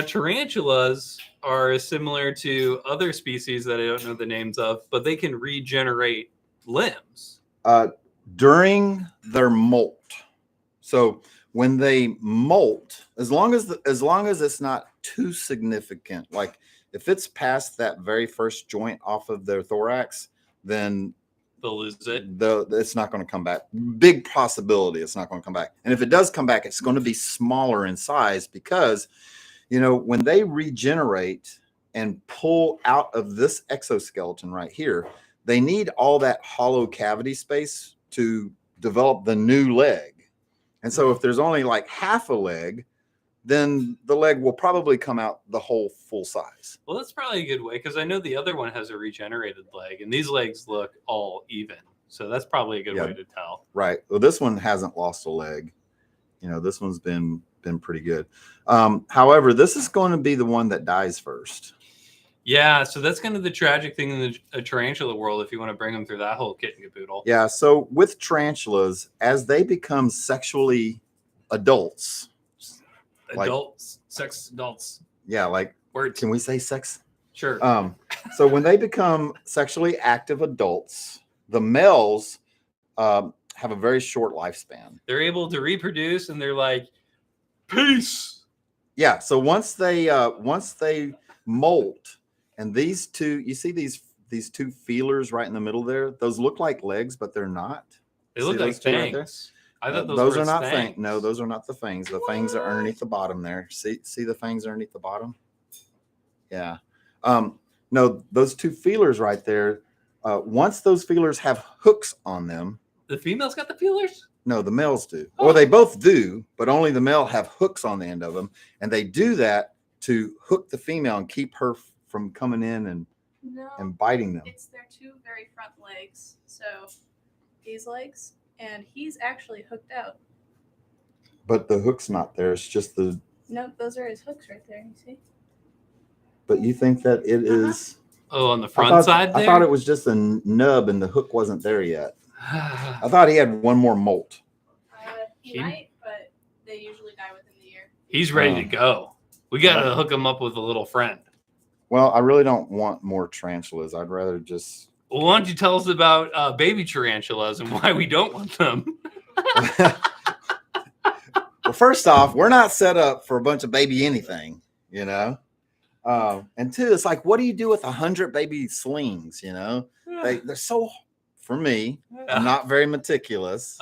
tarantulas are similar to other species that I don't know the names of, but they can regenerate limbs. During their molt. So when they molt, as long as it's not too significant, like if it's past that very first joint off of their thorax, then they'll lose it. It's not going to come back. Big possibility it's not going to come back. And if it does come back, it's going to be smaller in size because, when they regenerate and pull out of this exoskeleton right here, they need all that hollow cavity space to develop the new leg. And so if there's only half a leg, then the leg will probably come out the whole full size. Well, that's probably a good way because I know the other one has a regenerated leg and these legs look all even. So that's probably a good way to tell. Right. Well, this one hasn't lost a leg. This one's been pretty good. However, this is going to be the one that dies first. Yeah, so that's kind of the tragic thing in the tarantula world if you want to bring them through that whole kit and caboodle. Yeah, so with tarantulas, as they become sexually adults. Sex adults. Yeah, words. Can we say sex? Sure. So when they become sexually active adults, the males have a very short lifespan. They're able to reproduce, and they're like, peace. Yeah. So once they molt, and these two, you see these two feelers right in the middle there. Those look like legs, but they're not. They look like fangs. I thought those were are not fangs. No, those are not the fangs. The fangs are underneath the bottom there. See the fangs underneath the bottom? Yeah. No, those two feelers right there. Once those feelers have hooks on them. The females got the feelers? No, the males do. Or they both do, but only the male have hooks on the end of them. And they do that to hook the female and keep her from coming in and biting them. It's their two very front legs. So these legs, and he's actually hooked out. But the hook's not there. It's just the... No, those are his hooks right there. You see? But you think that it is... Oh, on the front side there? I thought it was just a nub and the hook wasn't there yet. I thought he had one more molt. He might, but they usually die within the year. He's ready to go. We got to hook him up with a little friend. Well, I really don't want more tarantulas. I'd rather just... Well, why don't you tell us about baby tarantulas and why we don't want them? Well, first off, we're not set up for a bunch of baby anything, you know? And two, it's like, what do you do with 100 baby slings, you know? They're so, for me, I'm not very meticulous.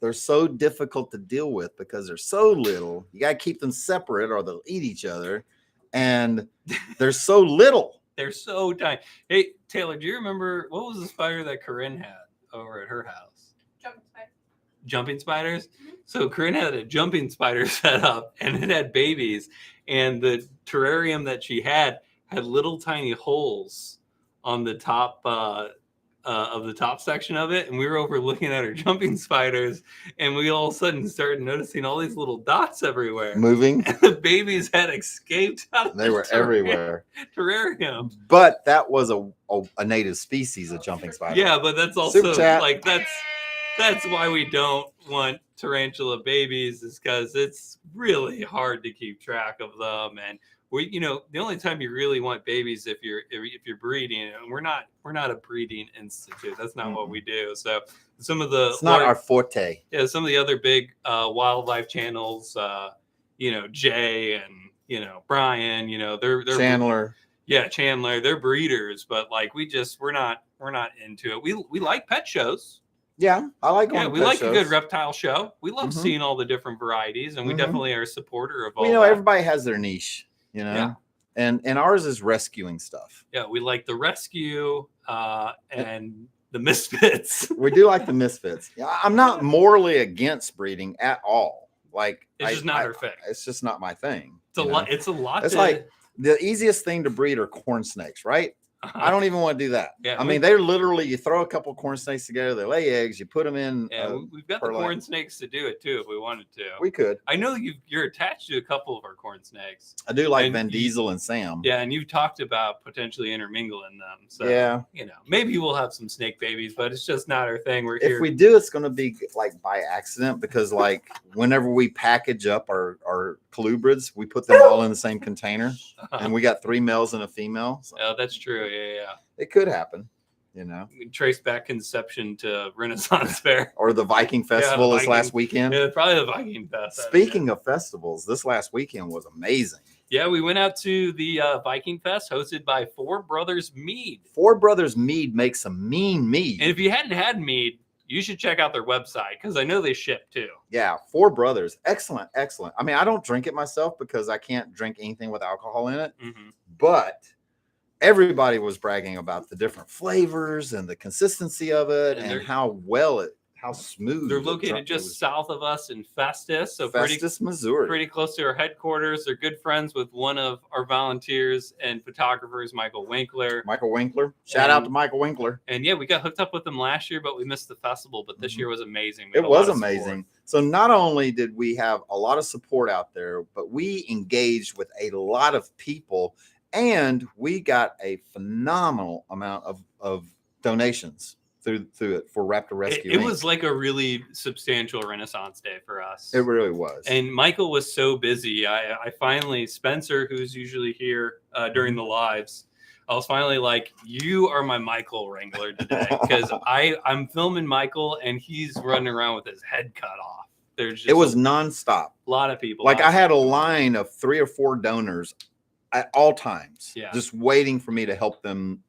They're so difficult to deal with because they're so little. You got to keep them separate or they'll eat each other. And they're so little. They're so tiny. Hey, Taylor, do you remember what was the spider that Corinne had over at her house? Jumping spider. Jumping spiders? Mm-hmm. So Corinne had a jumping spider set up and it had babies. And the terrarium that she had little tiny holes on the top of the top section of it. And we were over looking at her jumping spiders. And we all of a sudden started noticing all these little dots everywhere. Moving. And the babies had escaped out of They were everywhere. Terrarium. But that was a native species of jumping spider. Yeah, but that's also like that's why we don't want tarantula babies, is because it's really hard to keep track of them. And we, the only time you really want babies if you're breeding, and we're not a breeding institute. That's not what we do. So some of the it's not our forte. Yeah, some of the other big wildlife channels, Jay and Brian, they're Chandler. Yeah, Chandler, they're breeders, but like we're not into it. We like pet shows. Yeah, I like going to we pet like shows. a good reptile show. We love seeing all the different varieties, and we definitely are a supporter of all that. that. Everybody has their niche, Yeah. And ours is rescuing stuff. Yeah, we like the rescue and the misfits. We do like the misfits. I'm not morally against breeding at all. Like it's just not our thing. It's just not my thing. It's a lot. It's a lot. It's like the easiest thing to breed are corn snakes, right? I don't even want to do that. Yeah, I mean, they're literally, you throw a couple corn snakes together, they lay eggs, you put them in. Yeah, we've got the corn snakes to do it too if we wanted to. We could. I know you're attached to a couple of our corn snakes. I do like Van Diesel and Sam. Yeah, and you've talked about potentially intermingling them. So yeah, maybe we'll have some snake babies, but it's just not our thing. If we do, it's going to be like by accident, because like whenever we package up our colubrids, we put them all in the same container, and we got 3 males and a female. So. Oh, that's true. Yeah. It could happen, We can trace back conception to Renaissance Fair. Or the Viking Festival this last weekend. Yeah, probably the Viking Fest. Speaking of festivals, this last weekend was amazing. Yeah, we went out to the Viking Fest hosted by Four Brothers Mead. Four Brothers Mead makes some mean mead. And if you hadn't had mead, you should check out their website, because I know they ship too. Yeah, Four Brothers. Excellent. I mean, I don't drink it myself because I can't drink anything with alcohol in it. But everybody was bragging about the different flavors and the consistency of it and how smooth. They're located just south of us in Festus, so Festus, Missouri. Pretty close to our headquarters. They're good friends with one of our volunteers and photographers, Michael Winkler. Shout out to Michael Winkler. And yeah, we got hooked up with them last year, but we missed the festival. But this year was amazing. It was amazing. So not only did we have a lot of support out there, but we engaged with a lot of people, and we got a phenomenal amount of donations through it for Raptor Rescue. It was like a really substantial Renaissance day for us. It really was. And Michael was so busy. I finally, Spencer, who's usually here during the lives, I was finally like, you are my Michael wrangler today, because I'm filming Michael and he's running around with his head cut off. There's just It was nonstop. a lot of people. Like I had a line of 3 or 4 donors at all times, just waiting for me to help them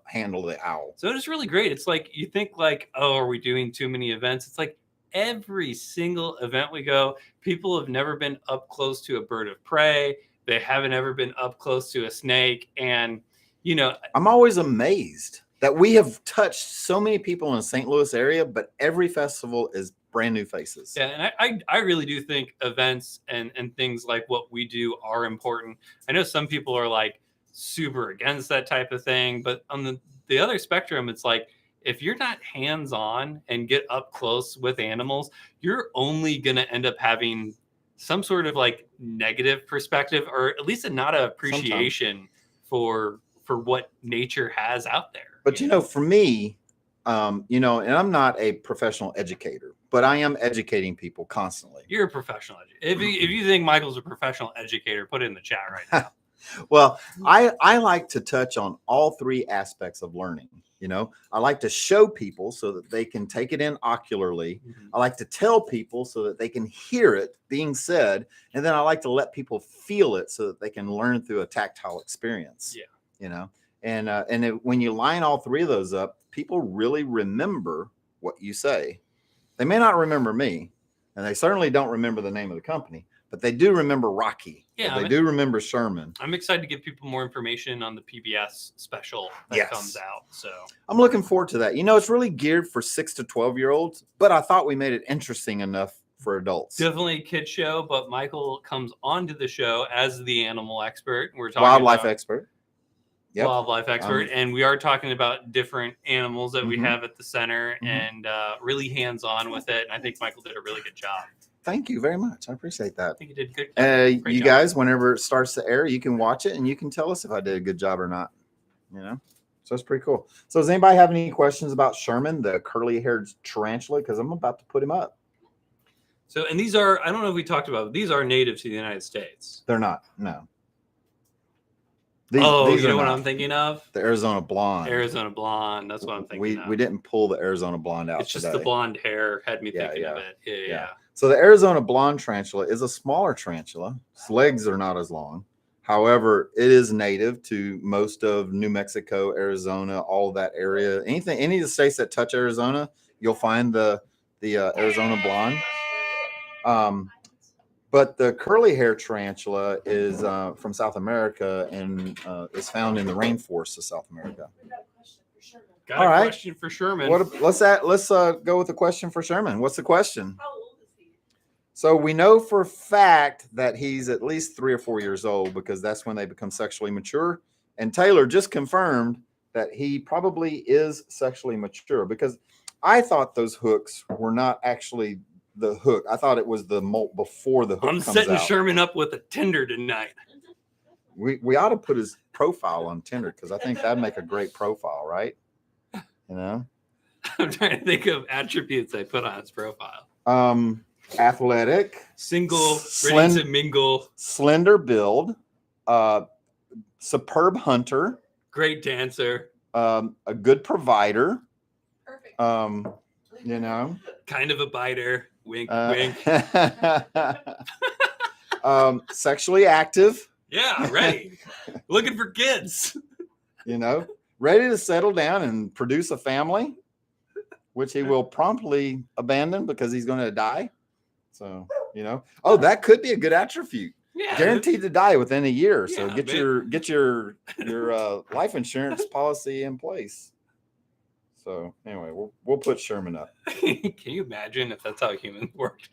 handle the owl. So it's really great. It's like, you think like, oh, are we doing too many events? It's like every single event we go, people have never been up close to a bird of prey. They haven't ever been up close to a snake. And, you know, I'm always amazed that we have touched so many people in the St. Louis area, but every festival is brand new faces. Yeah, and I really do think events and things like what we do are important. I know some people are like super against that type of thing, but on the other spectrum, it's like, if you're not hands-on and get up close with animals, you're only going to end up having some sort of like negative perspective, or at least not an appreciation for what nature has out there. But you know, for me, you know, and I'm not a professional educator, but I am educating people constantly. You're a professional educator. If you think Michael's a professional educator, put it in the chat right now. Well, I like to touch on all 3 aspects of learning. You know, I like to show people so that they can take it in ocularly. I like to tell people so that they can hear it being said. And then I like to let people feel it so that they can learn through a tactile experience. Yeah. You know, and when you line all 3 of those up, people really remember what you say. They may not remember me, and they certainly don't remember the name of the company, but they do remember Rocky. Yeah, they do remember Sherman. I'm excited to give people more information on the PBS special that comes out. So I'm looking forward to that. You know, it's really geared for 6 to 12-year-olds, but I thought we made it interesting enough for adults. Definitely a kid show, but Michael comes onto the show as the animal expert. We're talking wildlife expert. Yep. Wildlife expert, and we are talking about different animals that we have at the center, and really hands-on with it. And I think Michael did a really good job. Thank you very much. I appreciate that. I think you did good. You guys, whenever it starts to air, you can watch it and you can tell us if I did a good job or not. You know, so it's pretty cool. So does anybody have any questions about Sherman, the curly-haired tarantula? Because I'm about to put him up. So, and these are, I don't know if we talked about it, these are native to the United States. They're not. No. These you know what I'm thinking of? The Arizona blonde. Arizona blonde. That's what I'm thinking of. We didn't pull the Arizona blonde out. It's just the blonde hair had me thinking of it. Yeah. So the Arizona blonde tarantula is a smaller tarantula. Its legs are not as long. However, it is native to most of New Mexico, Arizona, all of that area. Any of the states that touch Arizona, you'll find the Arizona blonde. But the curly hair tarantula is from South America and is found in the rainforests of South America. Got a question for Sherman. Let's go with the question for Sherman. What's the question? How old is he? So we know for a fact that he's at least 3 or 4 years old, because that's when they become sexually mature. And Taylor just confirmed that he probably is sexually mature, because I thought those hooks were not actually the hook. I thought it was the molt before the hook comes out. I'm setting Sherman up with a Tinder tonight. We ought to put his profile on Tinder, because I think that'd make a great profile, right? You know, I'm trying to think of attributes I put on his profile. Athletic, single, ready to mingle, slender build, superb hunter, great dancer, a good provider. Perfect. You know, kind of a biter. Wink, wink. Sexually active. Yeah, ready. Looking for kids. You know, ready to settle down and produce a family, which he will promptly abandon because he's going to die. So, you know, that could be a good attribute. Yeah, guaranteed to die within a year. So get your life insurance policy in place. So anyway, we'll put Sherman up. Can you imagine if that's how humans worked?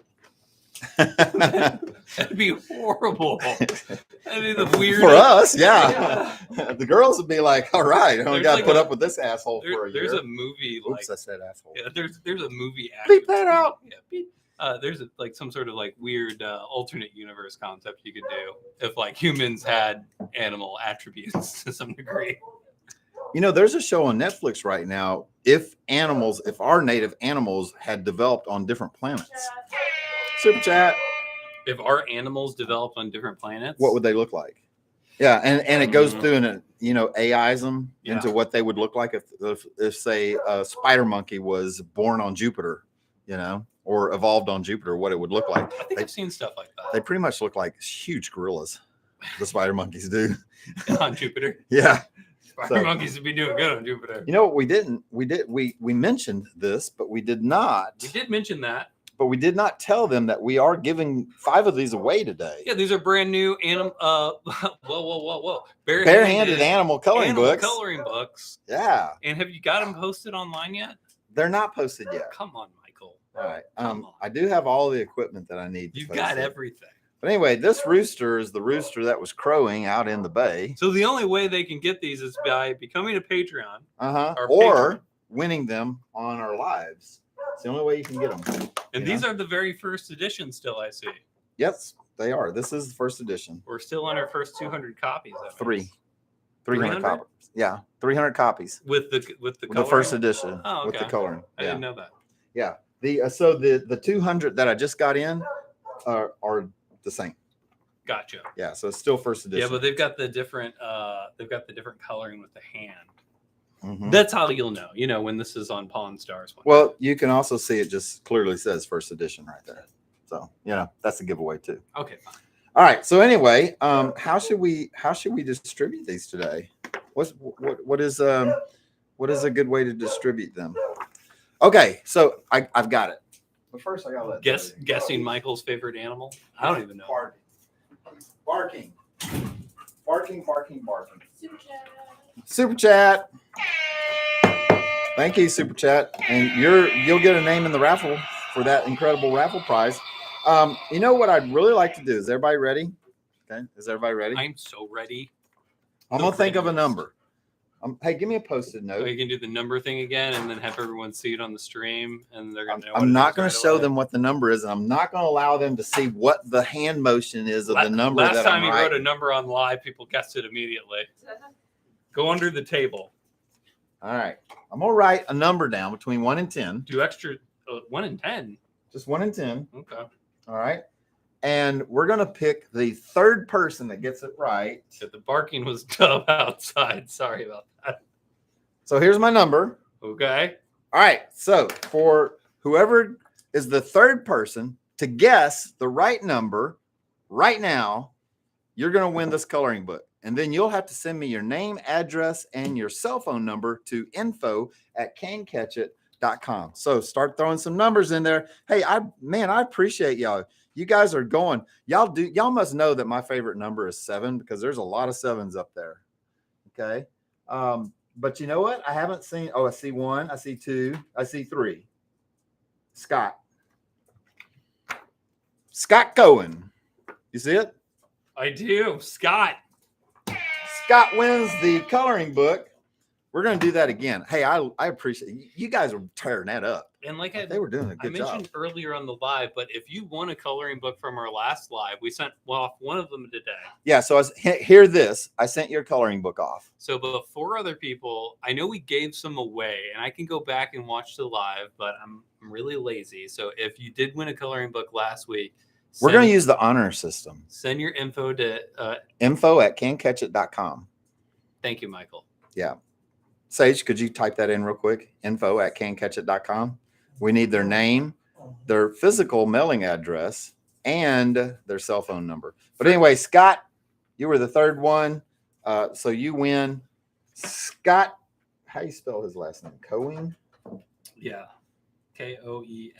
That'd be horrible. That'd be the weirdest. For us, yeah. The girls would be like, "All right, I only got to put up with this asshole for a year." There's a movie. Oops, I said asshole. Yeah, there's a movie. Beep that out. Yeah, beep. There's some sort of like weird alternate universe concept you could do if like humans had animal attributes to some degree. You know, there's a show on Netflix right now. If our native animals had developed on different planets. Super chat. If our animals developed on different planets, what would they look like? Yeah, and it goes through and it, AIs them into Yeah. what they would look like if say a spider monkey was born on Jupiter, or evolved on Jupiter, what it would look like. I think I've seen stuff like that. They pretty much look like huge gorillas. The spider monkeys do. On Jupiter. Yeah. Spider monkeys would be doing good on Jupiter. You know what we didn't? We mentioned this, but we did not. We did mention that. But we did not tell them that we are giving 5 of these away today. Yeah, these are brand new whoa. Barehanded animal coloring books. Coloring books. Yeah. And have you got them posted online yet? They're not posted yet. Come on, Michael. All right. Come on. I do have all the equipment that I need. You've got everything. But anyway, this rooster is the rooster that was crowing out in the bay. So the only way they can get these is by becoming a Patreon. Or winning them on our lives. It's the only way you can get them. And these are the very first edition still, I see. Yes, they are. This is the first edition. We're still on our first 200 copies. 300 copies. Yeah, 300 copies. With the first edition. Oh, okay. With the coloring. I didn't know that. Yeah. The 200 that I just got in are the same. Gotcha. Yeah, so it's still first edition. Yeah, but they've got the different coloring with the hand. Mm-hmm. That's how you'll know, when this is on Pawn Stars. Well, you can also see it just clearly says first edition right there. So, that's a giveaway too. Okay, fine. All right. So anyway, how should we distribute these today? What is a good way to distribute them? Okay, so I've got it. But first I gotta guessing Michael's favorite animal. I don't even know. Barking. Barking. Super chat. Super chat. Thank you, Super Chat. And you'll get a name in the raffle for that incredible raffle prize. You know what I'd really like to do? Is everybody ready? Okay. Is everybody ready? I'm so ready. I'm going to think of a number. Hey, give me a Post-it note. So you can do the number thing again and then have everyone see it on the stream. And they're going to know. I'm not going to show them what the number is. And I'm not going to allow them to see what the hand motion is of the number. Last time you wrote a number on live, people guessed it immediately. Go under the table. All right. I'm going to write a number down between 1 and 10. Do extra 1 and 10. Just 1 and 10. Okay. All right. And we're going to pick the third person that gets it right. So the barking was dumb outside. Sorry about that. So here's my number. Okay. All right. So for whoever is the third person to guess the right number right now, you're going to win this coloring book. And then you'll have to send me your name, address, and your cell phone number to info@cancatchit.com. So start throwing some numbers in there. Hey, I appreciate y'all. You guys are going. Y'all must know that my favorite number is 7 because there's a lot of 7s up there. Okay. But you know what? I haven't seen. Oh, I see 1. I see 2. I see 3. Scott Cohen. You see it? I do. Scott wins the coloring book. We're going to do that again. Hey, I appreciate you guys are tearing that up. And they were doing a good job. I mentioned earlier on the live, but if you won a coloring book from our last live, we sent off one of them today. Yeah, so hear this. I sent your coloring book off. So, but 4 other people, I know we gave some away, and I can go back and watch the live, but I'm really lazy. So if you did win a coloring book last week, we're going to use the honor system. Send your info to info@cancatchit.com. Thank you, Michael. Yeah. Sage, could you type that in real quick? info@cancatchit.com. We need their name, their physical mailing address, and their cell phone number. But anyway, Scott, you were the third one. So you win. Scott, how do you spell his last name? Coing? Yeah. Koenig.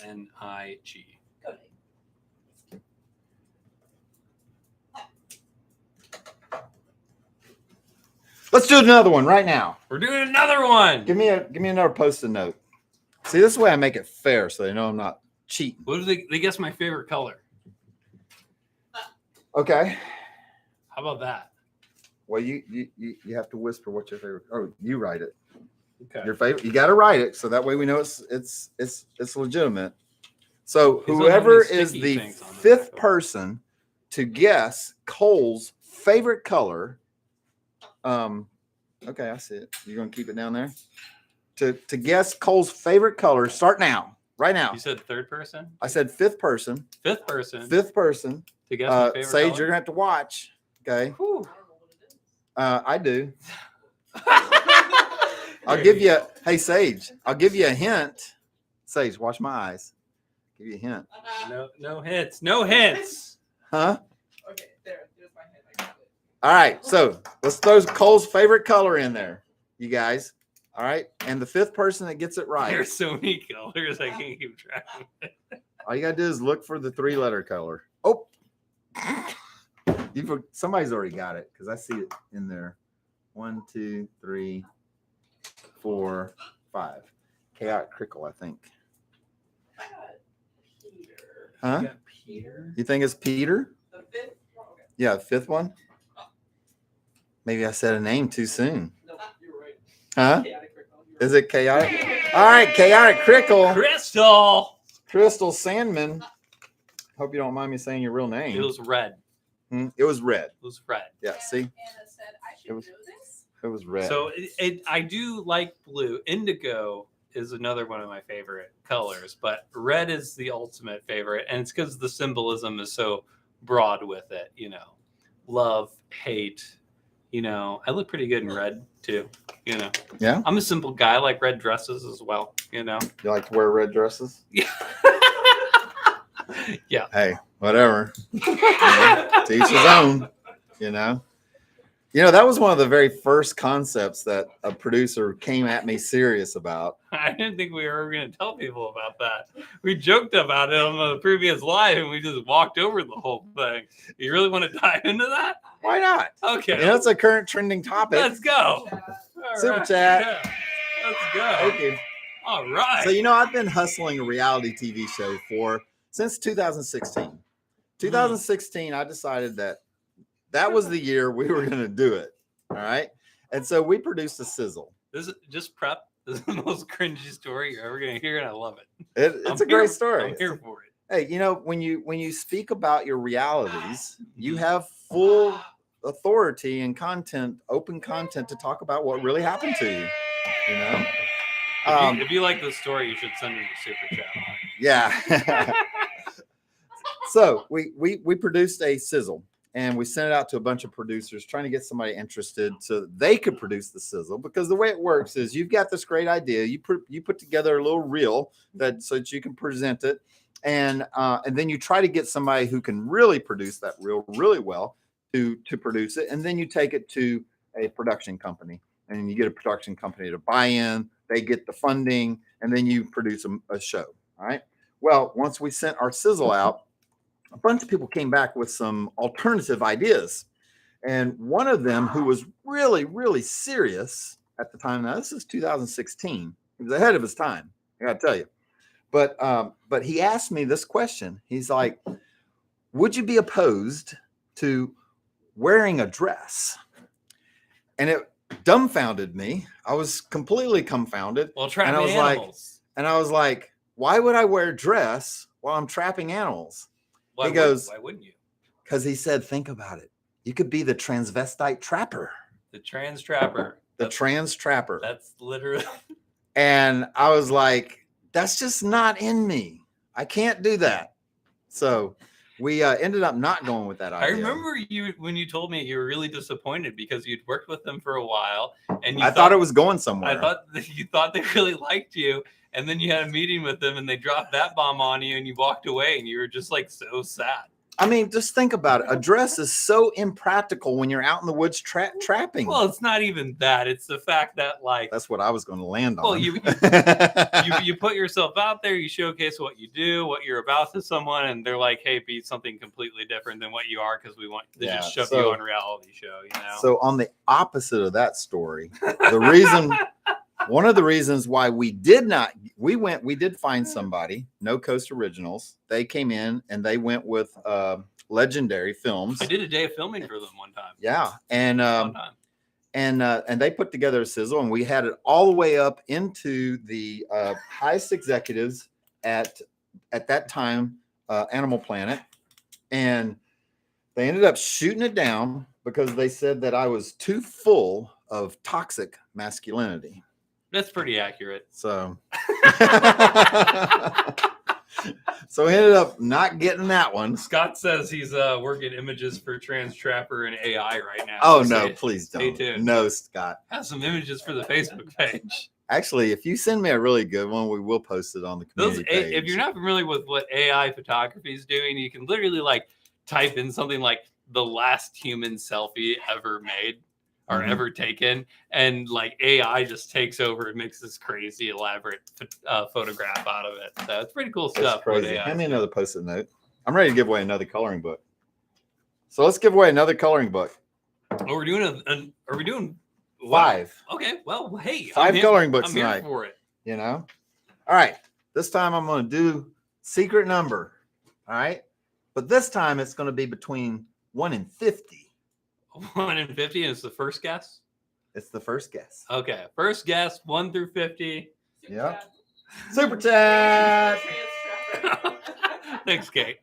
Let's do another one right now. We're doing another one. Give me another Post-it note. See, this way I make it fair so they know I'm not cheating. What do they guess my favorite color? Okay. How about that? Well, you have to whisper what's your favorite. Oh, you write it. Okay. Your favorite. You got to write it so that way we know it's legitimate. So whoever is the 5th person to guess Cole's favorite color. Okay, I see it. You're gonna keep it down there. To guess Cole's favorite color. Start now, right now. You said third person. I said 5th person. 5th person. 5th person. To guess my favorite Sage, color? you're gonna have to watch. Okay. Whew. I do. I'll give you. Hey, Sage. I'll give you a hint. Sage, watch my eyes. Give you a hint. No hits. No hits. Huh? Okay, there's my head. I got it. All right. So let's throw Cole's favorite color in there, you guys. All right. And the fifth person that gets it right. There's so many colors I can't keep track of it. All you gotta do is look for the 3-letter color. Oh, somebody's already got it because I see it in there. 1, 2, 3, 4, 5. Chaotic Crickle, I think. I got Peter. Huh? You got Peter. You think it's Peter? The fifth one? Okay. Yeah, fifth one. Maybe I said a name too soon. No, you're right. Huh? Chaotic Crickle, you're Is right. it Chaotic? All right, Chaotic Crickle. Crystal. Sandman. Hope you don't mind me saying your real name. It was red. It was red. It was red. Yeah, see? Anna said, I should It was- know this. It was red. So I do like blue. Indigo is another one of my favorite colors, but red is the ultimate favorite, and it's because the symbolism is so broad with it. You know, love, hate. You know, I look pretty good in red too. You know, Yeah? I'm a simple guy. I like red dresses as well. You know, You like to wear red dresses? yeah. Yeah. Hey, whatever. To each his own, you know. You know, that was one of the very first concepts that a producer came at me serious about. I didn't think we were going to tell people about that. We joked about it on the previous live, and we just walked over the whole thing. You really want to dive into that? Why not? Okay. You know, it's a current trending topic. Let's go. Chat. All Super right. chat. Yeah. Let's go. Thank you. All right. So, you know, I've been hustling a reality TV show since 2016. 2016, I decided that was the year we were going to do it. All right. And so we produced a sizzle. This is just prep. This is the most cringy story you're ever going to hear, and I love it. It's I'm a great here- story. I'm here for it. Hey, you know, when you speak about your realities, you have full authority and open content to talk about what really happened to you. You know? If you like the story, you should send me a super chat on it. Yeah. So we produced a sizzle and we sent it out to a bunch of producers trying to get somebody interested so they could produce the sizzle, because the way it works is you've got this great idea, you put together a little reel so that you can present it, and then you try to get somebody who can really produce that reel really well to produce it, and then you take it to a production company and you get a production company to buy in, they get the funding, and then you produce a show. All right. Well, once we sent our sizzle out, a bunch of people came back with some alternative ideas. And one of them, who was really, really serious at the time, now this is 2016, he was ahead of his time, I gotta tell you. But he asked me this question. He's like, would you be opposed to wearing a dress? And it dumbfounded me. I was completely confounded. Well, trapping I was animals. And I was like, why would I wear a dress while I'm trapping animals? Why he goes, why wouldn't you? Because he said, think about it. You could be the transvestite trapper. The trans trapper. Trans trapper. That's literally. And I was like, that's just not in me. I can't do that. So we ended up not going with that I idea. remember you when you told me you were really disappointed because you'd worked with them for a while, and you I thought it was going somewhere. I thought that you thought they really liked you, and then you had a meeting with them, and they dropped that bomb on you, and you walked away, and you were just like so sad. I mean, just think about it. A dress is so impractical when you're out in the woods trapping. Well, it's not even that; it's the fact that like That's what I was going to land on. Well, you put yourself out there, you showcase what you do, what you're about to someone, and they're like, "Hey, be something completely different than what you are," because we want to just shove you on a reality show, you know. So on the opposite of that story, one of the reasons why we did find somebody, No Coast Originals. They came in and they went with Legendary Films. I did a day of filming for them one time. Yeah, and One time. and they put together a sizzle, and we had it all the way up into the highest executives at that time, Animal Planet, and they ended up shooting it down because they said that I was too full of toxic masculinity. That's pretty accurate. So So he ended up not getting that one. Scott says he's working images for Trans Trapper and AI right now. Oh, so no, stay, please stay don't. tuned. No, Scott. Have some images for the Facebook page. Actually, if you send me a really good one, we will post it on the community page. If you're not familiar with what AI photography is doing, you can literally like type in something like the last human selfie ever made or ever taken, and like AI just takes over and makes this crazy elaborate photograph out of it. So it's pretty cool stuff. That's crazy. Hand me another post-it note. I'm ready to give away another coloring book. So let's give away another coloring book. Oh, we're doing are we doing 5? Okay. Well, hey, 5 coloring books I'm tonight. here for it. You know. All right. This time I'm going to do secret number. All right. But this time it's going to be between 1 and 50. 1 and 50, and it's the first guess. It's the first guess. Okay, first guess 1 through 50. Yeah. Super chat. Thanks, Kate.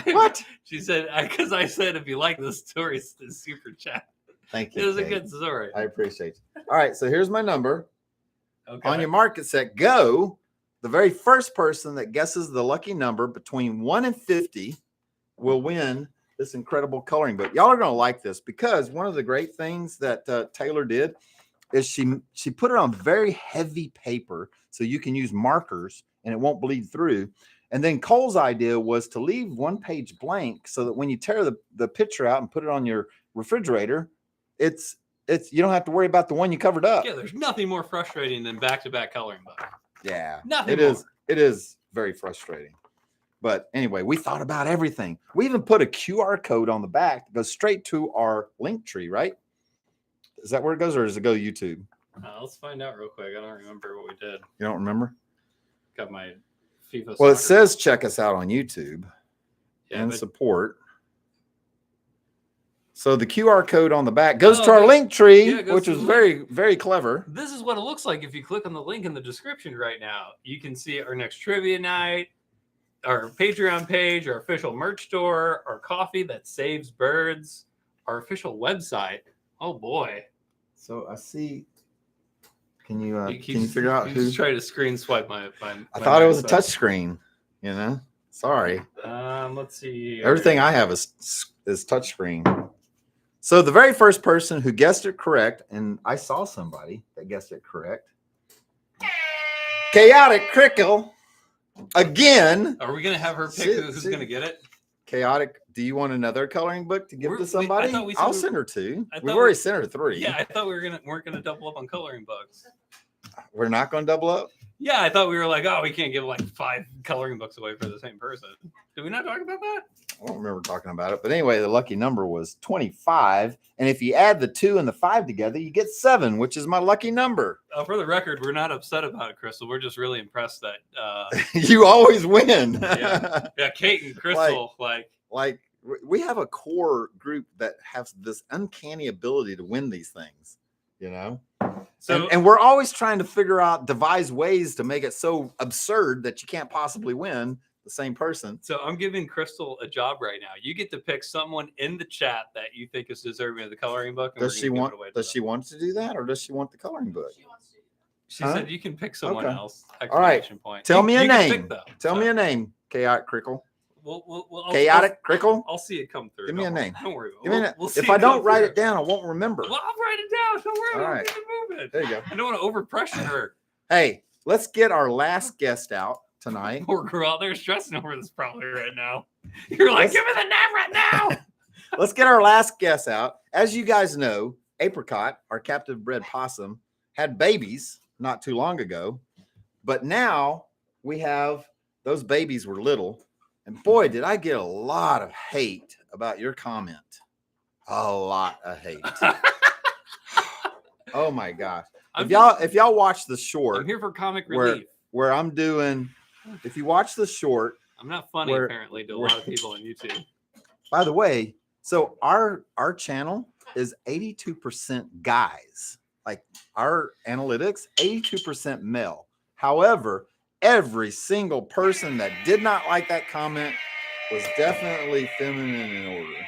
What? She said, because I said if you like the story, it's the super chat. Thank you. It was Kate. a good story. I appreciate you. All right. So here's my number. Okay. On your mark, get set, go. The very first person that guesses the lucky number between 1 and 50 will win this incredible coloring book. Y'all are going to like this because one of the great things that Taylor did is she put it on very heavy paper so you can use markers and it won't bleed through. And then Cole's idea was to leave one page blank so that when you tear the picture out and put it on your refrigerator, it's you don't have to worry about the one you covered up. Yeah, there's nothing more frustrating than back-to-back coloring book. Yeah, Nothing it more. is. It is very frustrating. But anyway, we thought about everything. We even put a QR code on the back that goes straight to our link tree, right? Is that where it goes, or does it go to YouTube? Let's find out real quick. I don't remember what we did. You don't remember? Got my FIFA. Well, it soccer. says check us out on YouTube and but- support. So the QR code on the back goes Oh, to our it link tree, yeah, it goes which to is the very, very clever. This is what it looks like if you click on the link in the description right now. You can see our next trivia night, our Patreon page, our official merch store, our coffee that saves birds, our official website. Oh boy! So I see. Can you He figure out who? Just try to screen swipe my I thought it was a so- touch screen. You know, sorry. Let's see. Here. Everything I have is touch screen. So the very first person who guessed it correct, and I saw somebody that guessed it correct. Chaotic Crickle. Again. Are we gonna have her pick See- who's see. gonna get it? Chaotic. Do you want another coloring book to give to somebody? I thought we said I'll we- send her 2. I We've thought already we- sent her 3. Yeah, I thought we weren't gonna double up on coloring books. We're not going to double up. Yeah, I thought we were like, oh, we can't give like 5 coloring books away for the same person. Did we not talk about that? I don't remember talking about it, but anyway, the lucky number was 25. And if you add the 2 and the 5 together, you get 7, which is my lucky number. For the record, we're not upset about it, Crystal. We're just really impressed that You always win. yeah, Kate and Crystal Like we have a core group that has this uncanny ability to win these things, you know? So and we're always trying to devise ways to make it so absurd that you can't possibly win the same person. So I'm giving Crystal a job right now. You get to pick someone in the chat that you think is deserving of the coloring book. And Does she want to to do that, or does she want the coloring book? She wants to. She Huh? said you can pick someone Okay. else. All right. Exclamation point. Tell me a You can name. pick, though. Tell me a name. Chaotic Crickle. I'll- Chaotic Crickle. I'll see it come through. Give me Don't a worry. name. Don't worry. Give me a- We'll see if I don't come write through. it down, I won't remember. Well, I'll write it down. Don't worry. All I'll right. keep it moving. There you go. I don't want to overpressure her. Hey, let's get our last guest out tonight. Poor girl, they're stressing over this probably right now. You're like, Let's- give me the name right now. Let's get our last guest out. As you guys know, Apricot, our captive bred possum, had babies not too long ago. But now we have those babies were little. And boy, did I get a lot of hate about your comment. A lot of hate. Oh my gosh. If y'all watch the I'm short here for comic where- relief. where I'm doing, if you watch the short, I'm not funny where- apparently to a where- lot of people on YouTube. by the way, so our channel is 82% guys. Like our analytics, 82% male. However, every single person that did not like that comment was definitely feminine in order.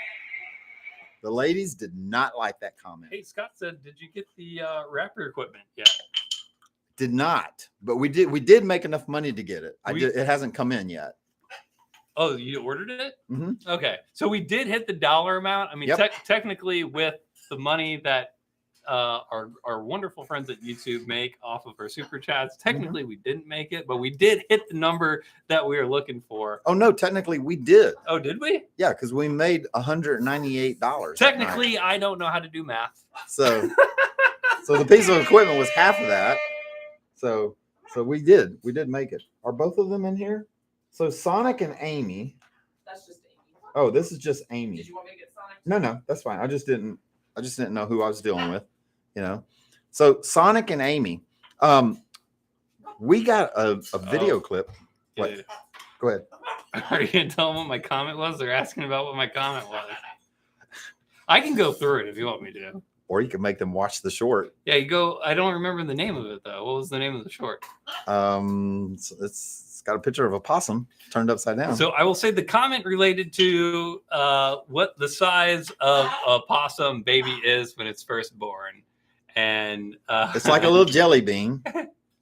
The ladies did not like that comment. Hey, Scott said, did you get the rapper equipment? Yeah. Did not, but we did make enough money to get it. We- It hasn't come in yet. Oh, you ordered it? Mm-hmm. Okay. So we did hit the dollar amount. I mean, Yep. technically with the money that our wonderful friends at YouTube make off of our super chats, technically we didn't make it, but we did hit the number that we were looking for. Oh, no, technically we did. Oh, did we? Yeah, because we made $198. Technically, I don't know how to do math. So the piece of equipment was half of that. So we did make it. Are both of them in here? So Sonic and Amy. That's just Amy. Oh, this is just Amy. Did you want me to get Sonic? No, that's fine. I just didn't know who I was dealing with, you know. So Sonic and Amy. We got a video clip. What? Yeah. Go ahead. Are you gonna tell them what my comment was? They're asking about what my comment was. I can go through it if you want me to. Or you can make them watch the short. Yeah, you go. I don't remember the name of it though. What was the name of the short? It's got a picture of a possum turned upside down. So I will say the comment related to what the size of a possum baby is when it's first born, and it's like a little jelly bean.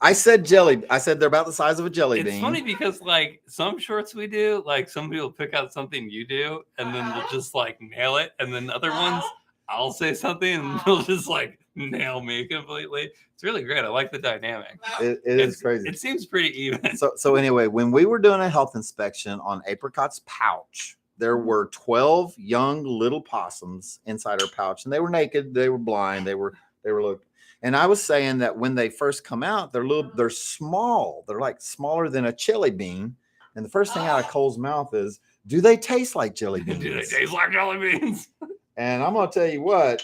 I said they're about the size of a jelly bean. It's funny because like some shorts we do, like some people pick out something you do, and then they'll just like nail it, and then other ones I'll say something and they'll just like nail me completely. It's really great. I like the dynamic. It is crazy. It seems pretty even. So anyway, when we were doing a health inspection on Apricot's pouch, there were 12 young little possums inside her pouch, and they were naked, they were blind, they were looking. And I was saying that when they first come out, they're small. They're like smaller than a chili bean. And the first thing out of Cole's mouth is, do they taste like jelly beans? Do they taste like jelly beans? And I'm going to tell you what,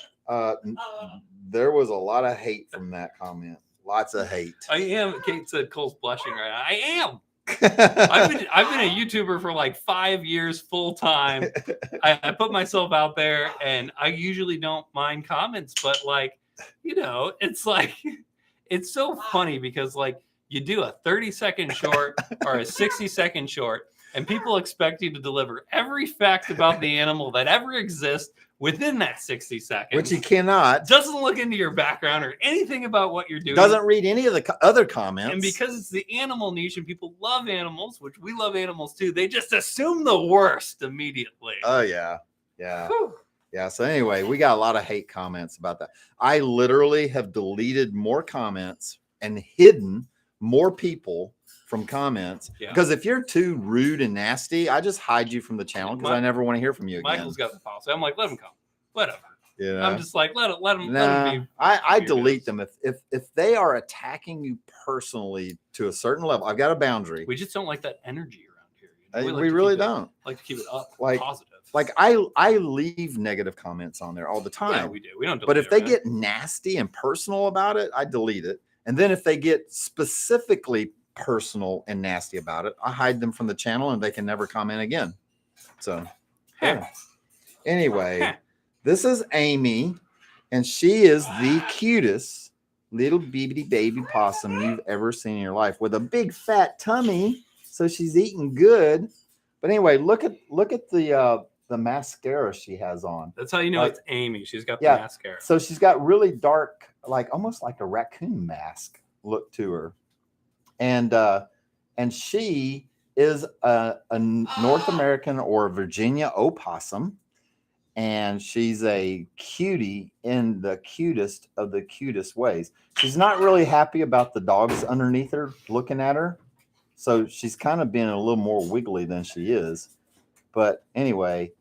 there was a lot of hate from that comment. Lots of hate. I am. Kate said Cole's blushing right now. I am. I've been a YouTuber for like 5 years full time. I put myself out there, and I usually don't mind comments, but like, you know, it's like it's so funny because like you do a 30-second short or a 60-second short, and people expect you to deliver every fact about the animal that ever exists within that 60 seconds. Which you cannot. Doesn't look into your background or anything about what you're doing. Doesn't read any of the other comments. And because it's the animal niche and people love animals, which we love animals too, they just assume the worst immediately. Oh, yeah. Yeah. Whew. Yeah. So anyway, we got a lot of hate comments about that. I literally have deleted more comments and hidden more people from comments, because if you're too rude and nasty, I just hide you from the channel because I never want to hear from you again. Michael's got the policy. I'm like, let him come, whatever. Yeah, I'm just like, let him be. I delete them if they are attacking you personally to a certain level. I've got a boundary. We just don't like that energy around here. We really don't like to keep it up, like positive. Like I leave negative comments on there all the time. Yeah, we do. We don't. But if they get nasty and personal about it, I delete it. And then if they get specifically personal and nasty about it, I hide them from the channel and they can never comment again. So yeah. Anyway, this is Amy, and she is the cutest little baby possum you've ever seen in your life, with a big fat tummy. So she's eating good. But anyway, look at the mascara she has on. That's how you know it's Amy. She's got the mascara. So she's got really dark, like almost like a raccoon mask look to her. And she is a North American or Virginia opossum, and she's a cutie in the cutest of the cutest ways. She's not really happy about the dogs underneath her looking at her, so she's kind of being a little more wiggly than she is. But anyway,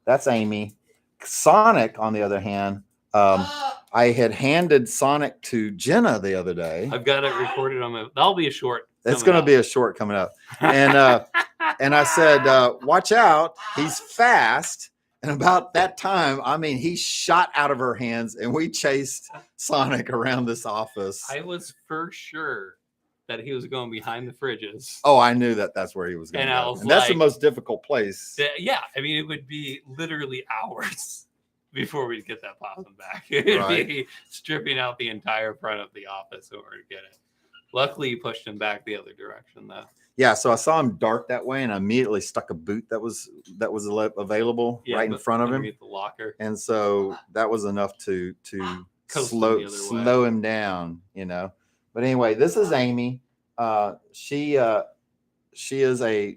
that's Amy. Sonic, on the other hand, I had handed Sonic to Jenna the other day. I've got it recorded on my. That'll be a short. It's going to be a short coming up. And I said, watch out. He's fast. And about that time, I mean, he shot out of her hands, and we chased Sonic around this office. I was for sure that he was going behind the fridges. Oh, I knew that's where he was going. And that's the most difficult place. Yeah. I mean, it would be literally hours before we'd get that possum back. It'd be stripping out the entire front of the office in order to get it. Luckily, you pushed him back the other direction, though. Yeah, so I saw him dart that way, and I immediately stuck a boot that was available right in front of him, the locker. And so that was enough to slow him down, you know. But anyway, this is Amy. She she is a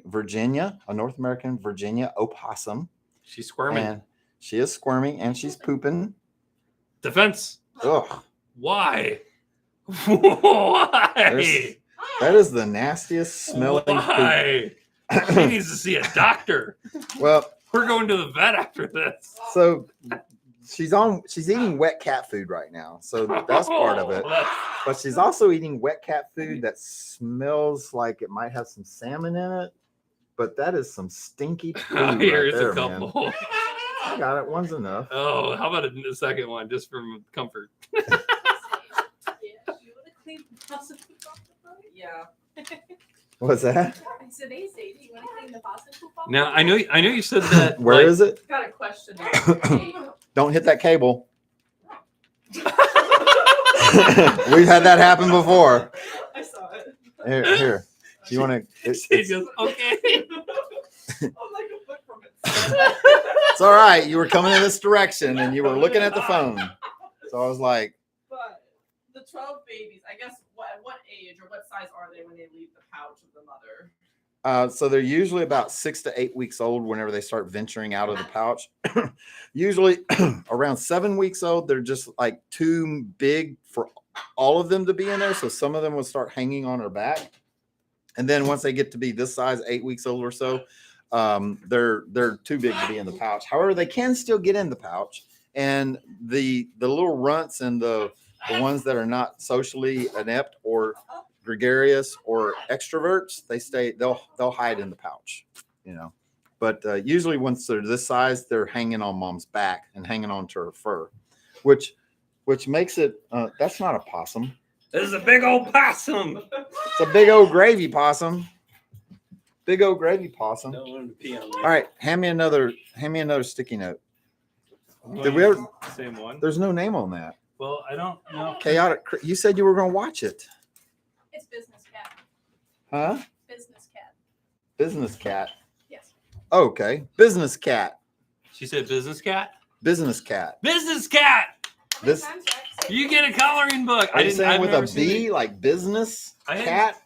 North American Virginia opossum. She's squirming. And she is squirming and she's pooping. Defense. Ugh. Why? Why? That is the nastiest smelling Why? She needs to see a doctor. Well, we're going to the vet after this. So she's eating wet cat food right now. So that's part of it. But she's also eating wet cat food that smells like it might have some salmon in it. But that is some stinky food. Here's right there, a couple. Man. I got it. One's enough. Oh, how about a second one just for comfort? Yeah. What's that? I said, hey, Sadie, you want to clean the possum poop off? Now I know you said that. Where is it? Got a question. Don't hit that cable. We've had that happen before. I saw it. Here. You want to? She goes, okay. I'm like a foot from it. It's all right. You were coming in this direction and you were looking at the phone. So I was like, But the 12 babies, I guess, what age or what size are they when they leave the pouch of the mother? so they're usually about 6 to 8 weeks old whenever they start venturing out of the pouch. Usually around 7 weeks old, they're just like too big for all of them to be in there. So some of them will start hanging on her back. And then once they get to be this size, 8 weeks old or so, they're too big to be in the pouch. However, they can still get in the pouch. And the little runts and the ones that are not socially inept or gregarious or extroverts, they'll hide in the pouch, But usually once they're this size, they're hanging on mom's back and hanging on to her fur, which makes it that's not a possum. This is a big old possum. It's a big old gravy possum. Big old gravy possum. Don't want to pee on me. All right, hand me another sticky note. Did we ever? Same one. There's no name on that. Well, I don't know. Chaotic. You said you were going to watch it. It's business cat. Huh? Business cat. Business cat. Yes. Okay. Business cat. She said business cat. Business cat. Business cat. How many This- times do I have to say You it? get a coloring book. Are you saying I've with never a seen B, like business cat?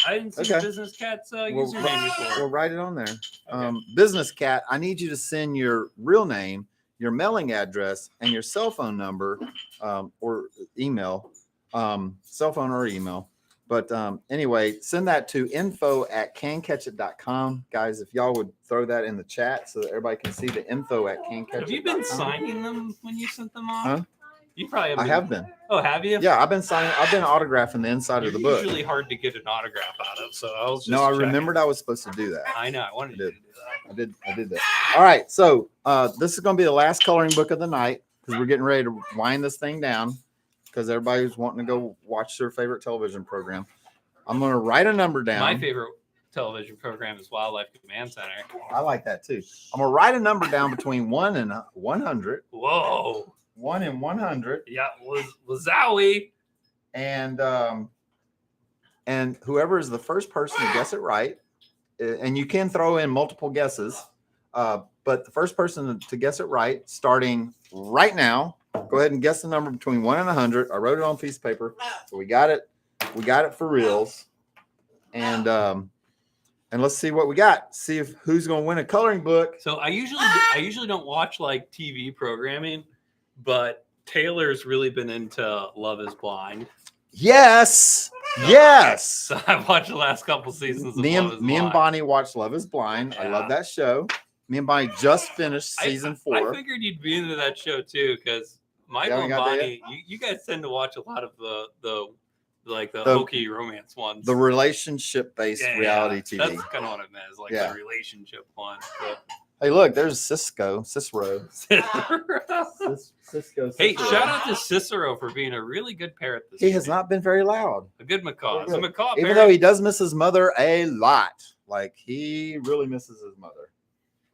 I didn't see Okay. business cat's We'll username before. write it on there. Okay. Business cat. I need you to send your real name, your mailing address, and your cell phone number or email, cell phone or email. But anyway, send that to info@cancatchit.com. Guys, if y'all would throw that in the chat so that everybody can see the info@cancatchit.com. Have you been signing them when you sent them off? Huh? You probably have. I have been. Oh, have you? Yeah, I've been autographing the inside You're of the book. usually hard to get an autograph out of, so I was just. No, I checking. remembered I was supposed to do that. I know. I wanted I you did. to do that. I did that. All right. So this is going to be the last coloring book of the night because we're getting ready to wind this thing down because everybody's wanting to go watch their favorite television program. I'm going to write a number down. My favorite television program is Wildlife Command Center. I like that too. I'm going to write a number down between 1 and 100. Whoa. 1 and 100. Yeah, Wazowie. And whoever is the first person to guess it right, and you can throw in multiple guesses, but the first person to guess it right, starting right now, go ahead and guess the number between 1 and 100. I wrote it on a piece of paper, so we got it. We got it for reals, and let's see what we got. See if who's going to win a coloring book. So I usually don't watch like TV programming, but Taylor's really been into Love Is Blind. Yes, yes. So I've watched the last couple seasons of Me Love Is and Blind. Bonnie watched Love Is Blind. I love Yeah. that show. Me and Bonnie just finished season 4. I figured you'd be into that show too, because Michael and got there Bonnie, you guys tend to watch a lot of the The- hokey romance ones. The relationship-based reality TV. That's kind of what I meant, is like Yeah. the relationship one. So. Hey, look, there's Cicero. Cicero. Cisco. Hey, shout out to Cicero for being a really good parrot this He has year. not been very loud, A good macaw. Very So good. macaw even parrot. though he does miss his mother a lot. Like he really misses his mother.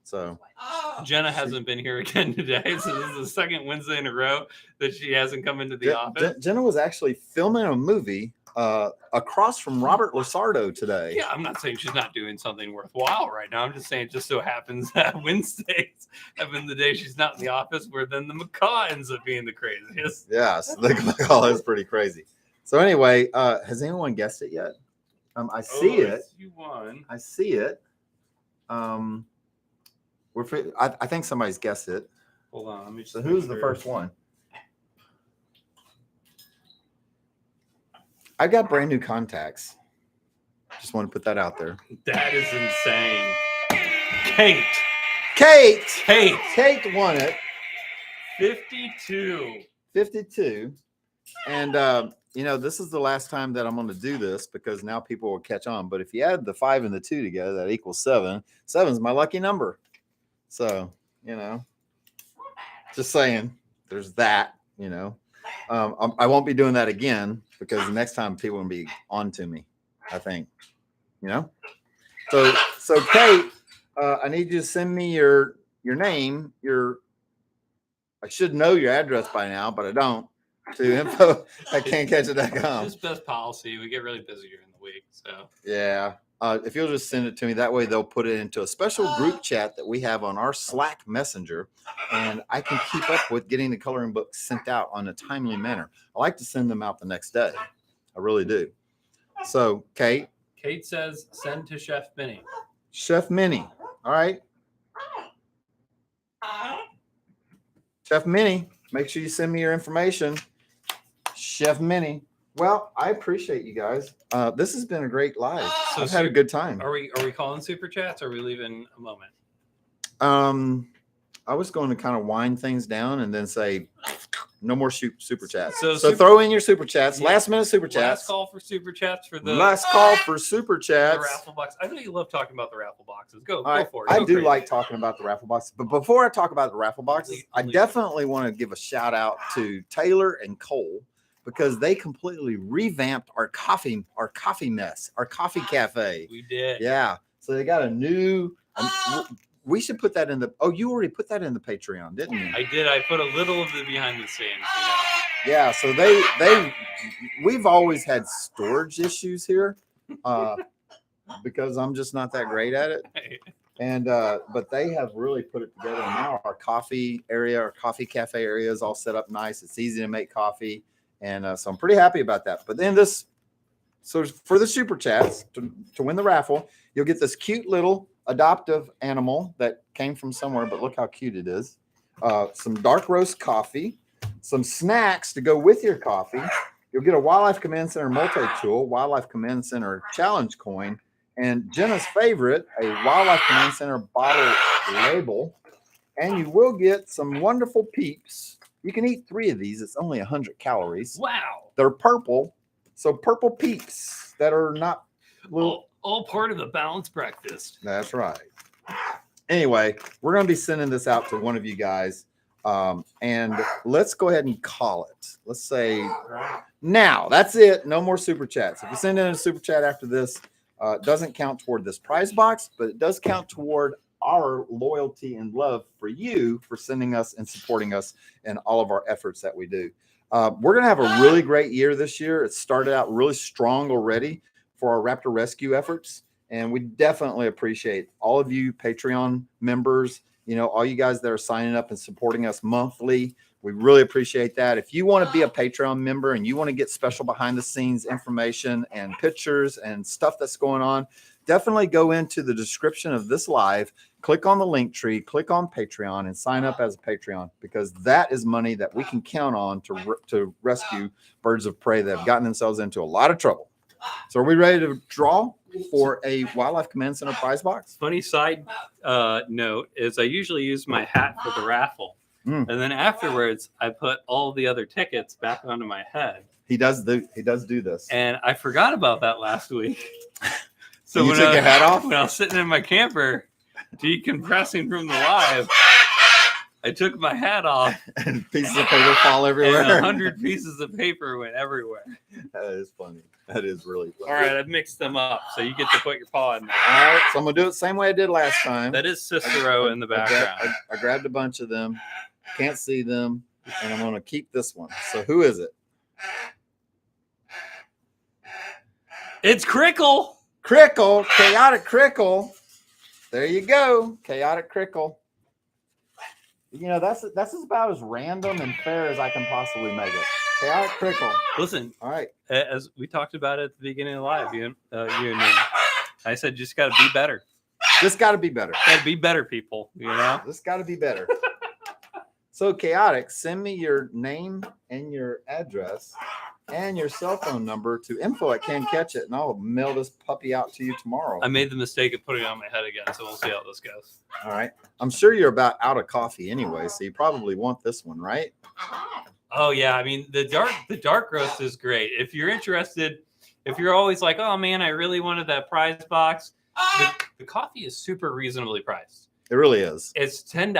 So Oh, Jenna hasn't been here again today, so this is the second Wednesday in a row that she hasn't come into the office. Jenna was actually filming a movie across from Robert Lusardo today. Yeah, I'm not saying she's not doing something worthwhile right now. I'm just saying it just so happens that Wednesdays have been the day she's not in the office, where then the macaw ends up being the craziest. Yeah, so the call is pretty crazy. So anyway, has anyone guessed it yet? I see it. You won. I see it. I think somebody's guessed it. Hold on. Let me just So who's the first one? I got brand new contacts. Just want to put that out there. That is insane. Kate won it. 52. 52. And, this is the last time that I'm going to do this because now people will catch on. But if you add the 5 and the 2 together, that equals 7. 7 is my lucky number. So, just saying there's that, I won't be doing that again because the next time people will be on to me, I think, So Kate, I need you to send me your name, I should know your address by now, but I don't. To info at cantcatchit.com. It's best policy. We get really busy during the week. So yeah. If you'll just send it to me, that way they'll put it into a special group chat that we have on our Slack messenger, and I can keep up with getting the coloring books sent out on a timely manner. I like to send them out the next day. I really do. So, Kate says send to Chef Minnie. Chef Minnie. All right. Chef Minnie, make sure you send me your information. Chef Minnie. Well, I appreciate you guys. This has been a great live. So I've had a good time. Are we calling super chats or are we leaving a moment? I was going to kind of wind things down and then say no more super chats. So throw in your super chats. Yeah. Last minute super chats. Last call for super chats for the last call for super chats. The raffle box. I know you love talking about the raffle boxes. Go for it. I do like talking about the raffle boxes. But before I talk about the raffle boxes, I definitely want to give a shout out to Taylor and Cole because they completely revamped our coffee mess, our coffee cafe. We did. Yeah. So they got a new we should put that in the you already put that in the Patreon, didn't you? I did. I put a little of the behind the scenes. Yeah, so we've always had storage issues here because I'm just not that great at it. And but they have really put it together. And now our coffee area, our coffee cafe area is all set up nice. It's easy to make coffee. And so I'm pretty happy about that. But then so for the super chats to win the raffle, you'll get this cute little adoptive animal that came from somewhere, but look how cute it is. Some dark roast coffee, some snacks to go with your coffee. You'll get a Wildlife Command Center multi-tool, Wildlife Command Center challenge coin, and Jenna's favorite, a Wildlife Command Center bottle label. And you will get some wonderful peeps. You can eat 3 of these. It's only 100 calories. Wow. They're purple. So purple peeps that are not little. All part of a balanced breakfast. That's right. Anyway, we're going to be sending this out to one of you guys. And let's go ahead and call it. Let's say now. That's it. No more super chats. If you send in a super chat after this, it doesn't count toward this prize box, but it does count toward our loyalty and love for you for sending us and supporting us in all of our efforts that we do. We're going to have a really great year this year. It started out really strong already for our raptor rescue efforts. And we definitely appreciate all of you Patreon members, all you guys that are signing up and supporting us monthly. We really appreciate that. If you want to be a Patreon member and you want to get special behind the scenes information and pictures and stuff that's going on, definitely go into the description of this live, click on the link tree, click on Patreon and sign up as a Patreon, because that is money that we can count on to rescue birds of prey that have gotten themselves into a lot of trouble. So are we ready to draw for a Wildlife Command Center prize box? Funny side note is I usually use my hat for the raffle. And then afterwards, I put all the other tickets back onto my head. He does do this. And I forgot about that last week. So you took your hat off? When I was sitting in my camper, decompressing from the live, I took my hat off. And pieces of paper fall everywhere. And 100 pieces of paper went everywhere. That is funny. That is really funny. All right, I've mixed them up, so you get to put your paw in there. All right, so I'm going to do it the same way I did last time. That is Cicero in the background. I grabbed a bunch of them. Can't see them. And I'm going to keep this one. So who is it? It's Crickle. Crickle. Chaotic Crickle. There you go. Chaotic Crickle. You know, that's about as random and fair as I can possibly make it. Chaotic Crickle. Listen, All right. as we talked about at the beginning of the live, you and me, I said just got to be better. Just got to be better. Got to be better, people. You know, just got to be better. So Chaotic, send me your name and your address and your cell phone number to info@CanCatchIt, and I'll mail this puppy out to you tomorrow. I made the mistake of putting it on my head again, so we'll see how this goes. All right. I'm sure you're about out of coffee anyway, so you probably want this one, right? Oh yeah, I mean the dark roast is great. If you're interested, if you're always like, oh man, I really wanted that prize box, the coffee is super reasonably priced. It really is. It's $10.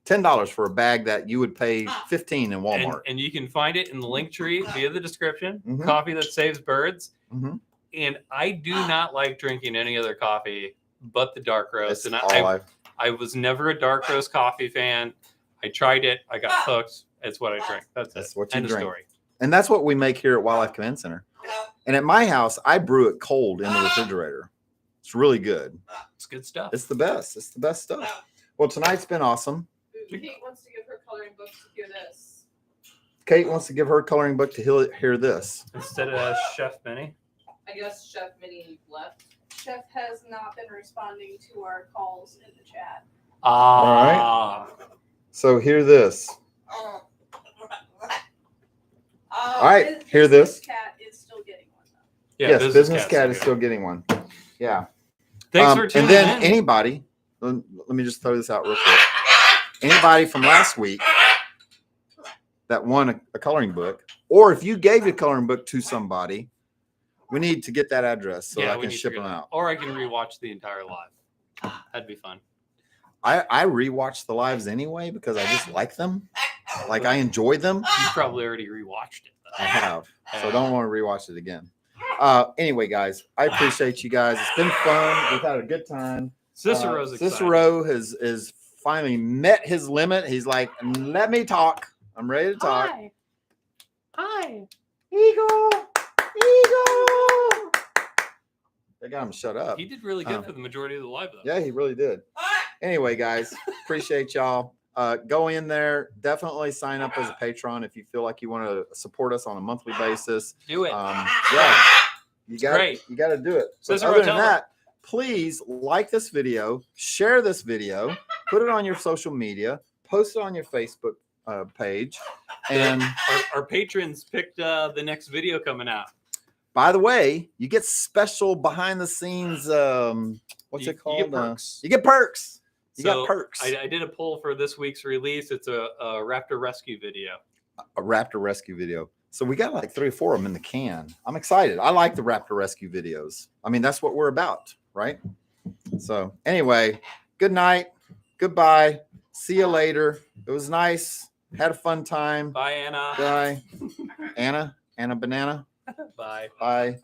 $10 for a bag that you would pay $15 in Walmart. And you can find it in the link tree via the description. Mhm. Coffee that saves birds. Mm-hmm. And I do not like drinking any other coffee but the dark roast. That's And all I was never a dark roast coffee fan. I tried it. I got hooked. It's what I drink. That's what you End of drink. story. And that's what we make here at Wildlife Command Center. And at my house, I brew it cold in the refrigerator. It's really good. It's good stuff. It's the best. It's the best stuff. Well, tonight's been awesome. Kate wants to give her coloring book to hear this. Kate wants to give her coloring book to hear this. Instead of Chef Minnie. I guess Chef Minnie left. Chef has not been responding to our calls in the chat. Ah. So hear this. Oh. All right, hear this. Business Cat is still getting one though. Yeah, Yes, Business Cat is still getting one. Yeah. Thanks for tuning And then in. anybody, let me just throw this out real quick. Anybody from last week that won a coloring book, or if you gave a coloring book to somebody, we need to get that address so I we can need to ship figure them that out. Or I can rewatch the entire live. That'd be fun. I rewatch the lives anyway because I just like them. Like I enjoy them. You probably already rewatched it. I have. So I don't want to rewatch it again. Anyway, guys, I appreciate you guys. It's been fun. We've had a good time. Cicero's excited. Cicero has finally met his limit. He's like, let me talk. I'm ready to talk. Hi. Eagle. They got him shut up. He did really good for the majority of the live, though. Yeah, he really did. Anyway, guys, appreciate y'all. Go in there. Definitely sign up as a patron if you feel like you want to support us on a monthly basis. Do it. Yeah, you got to do it. But Cicero, other than tell that, please like this video, share this video, put it on your social media, post it on your Facebook page, and our patrons picked the next video coming out. by the way, you get special behind the scenes. What's it called? You get perks. You get perks. You So got perks. I did a poll for this week's release. It's a raptor rescue video. A raptor rescue video. So we got like 3 or 4 of them in the can. I'm excited. I like the raptor rescue videos. I mean, that's what we're about, right? So anyway, good night. Goodbye. See you later. It was nice. Had a fun time. Bye, Anna. Bye. Anna Banana. Bye. Bye.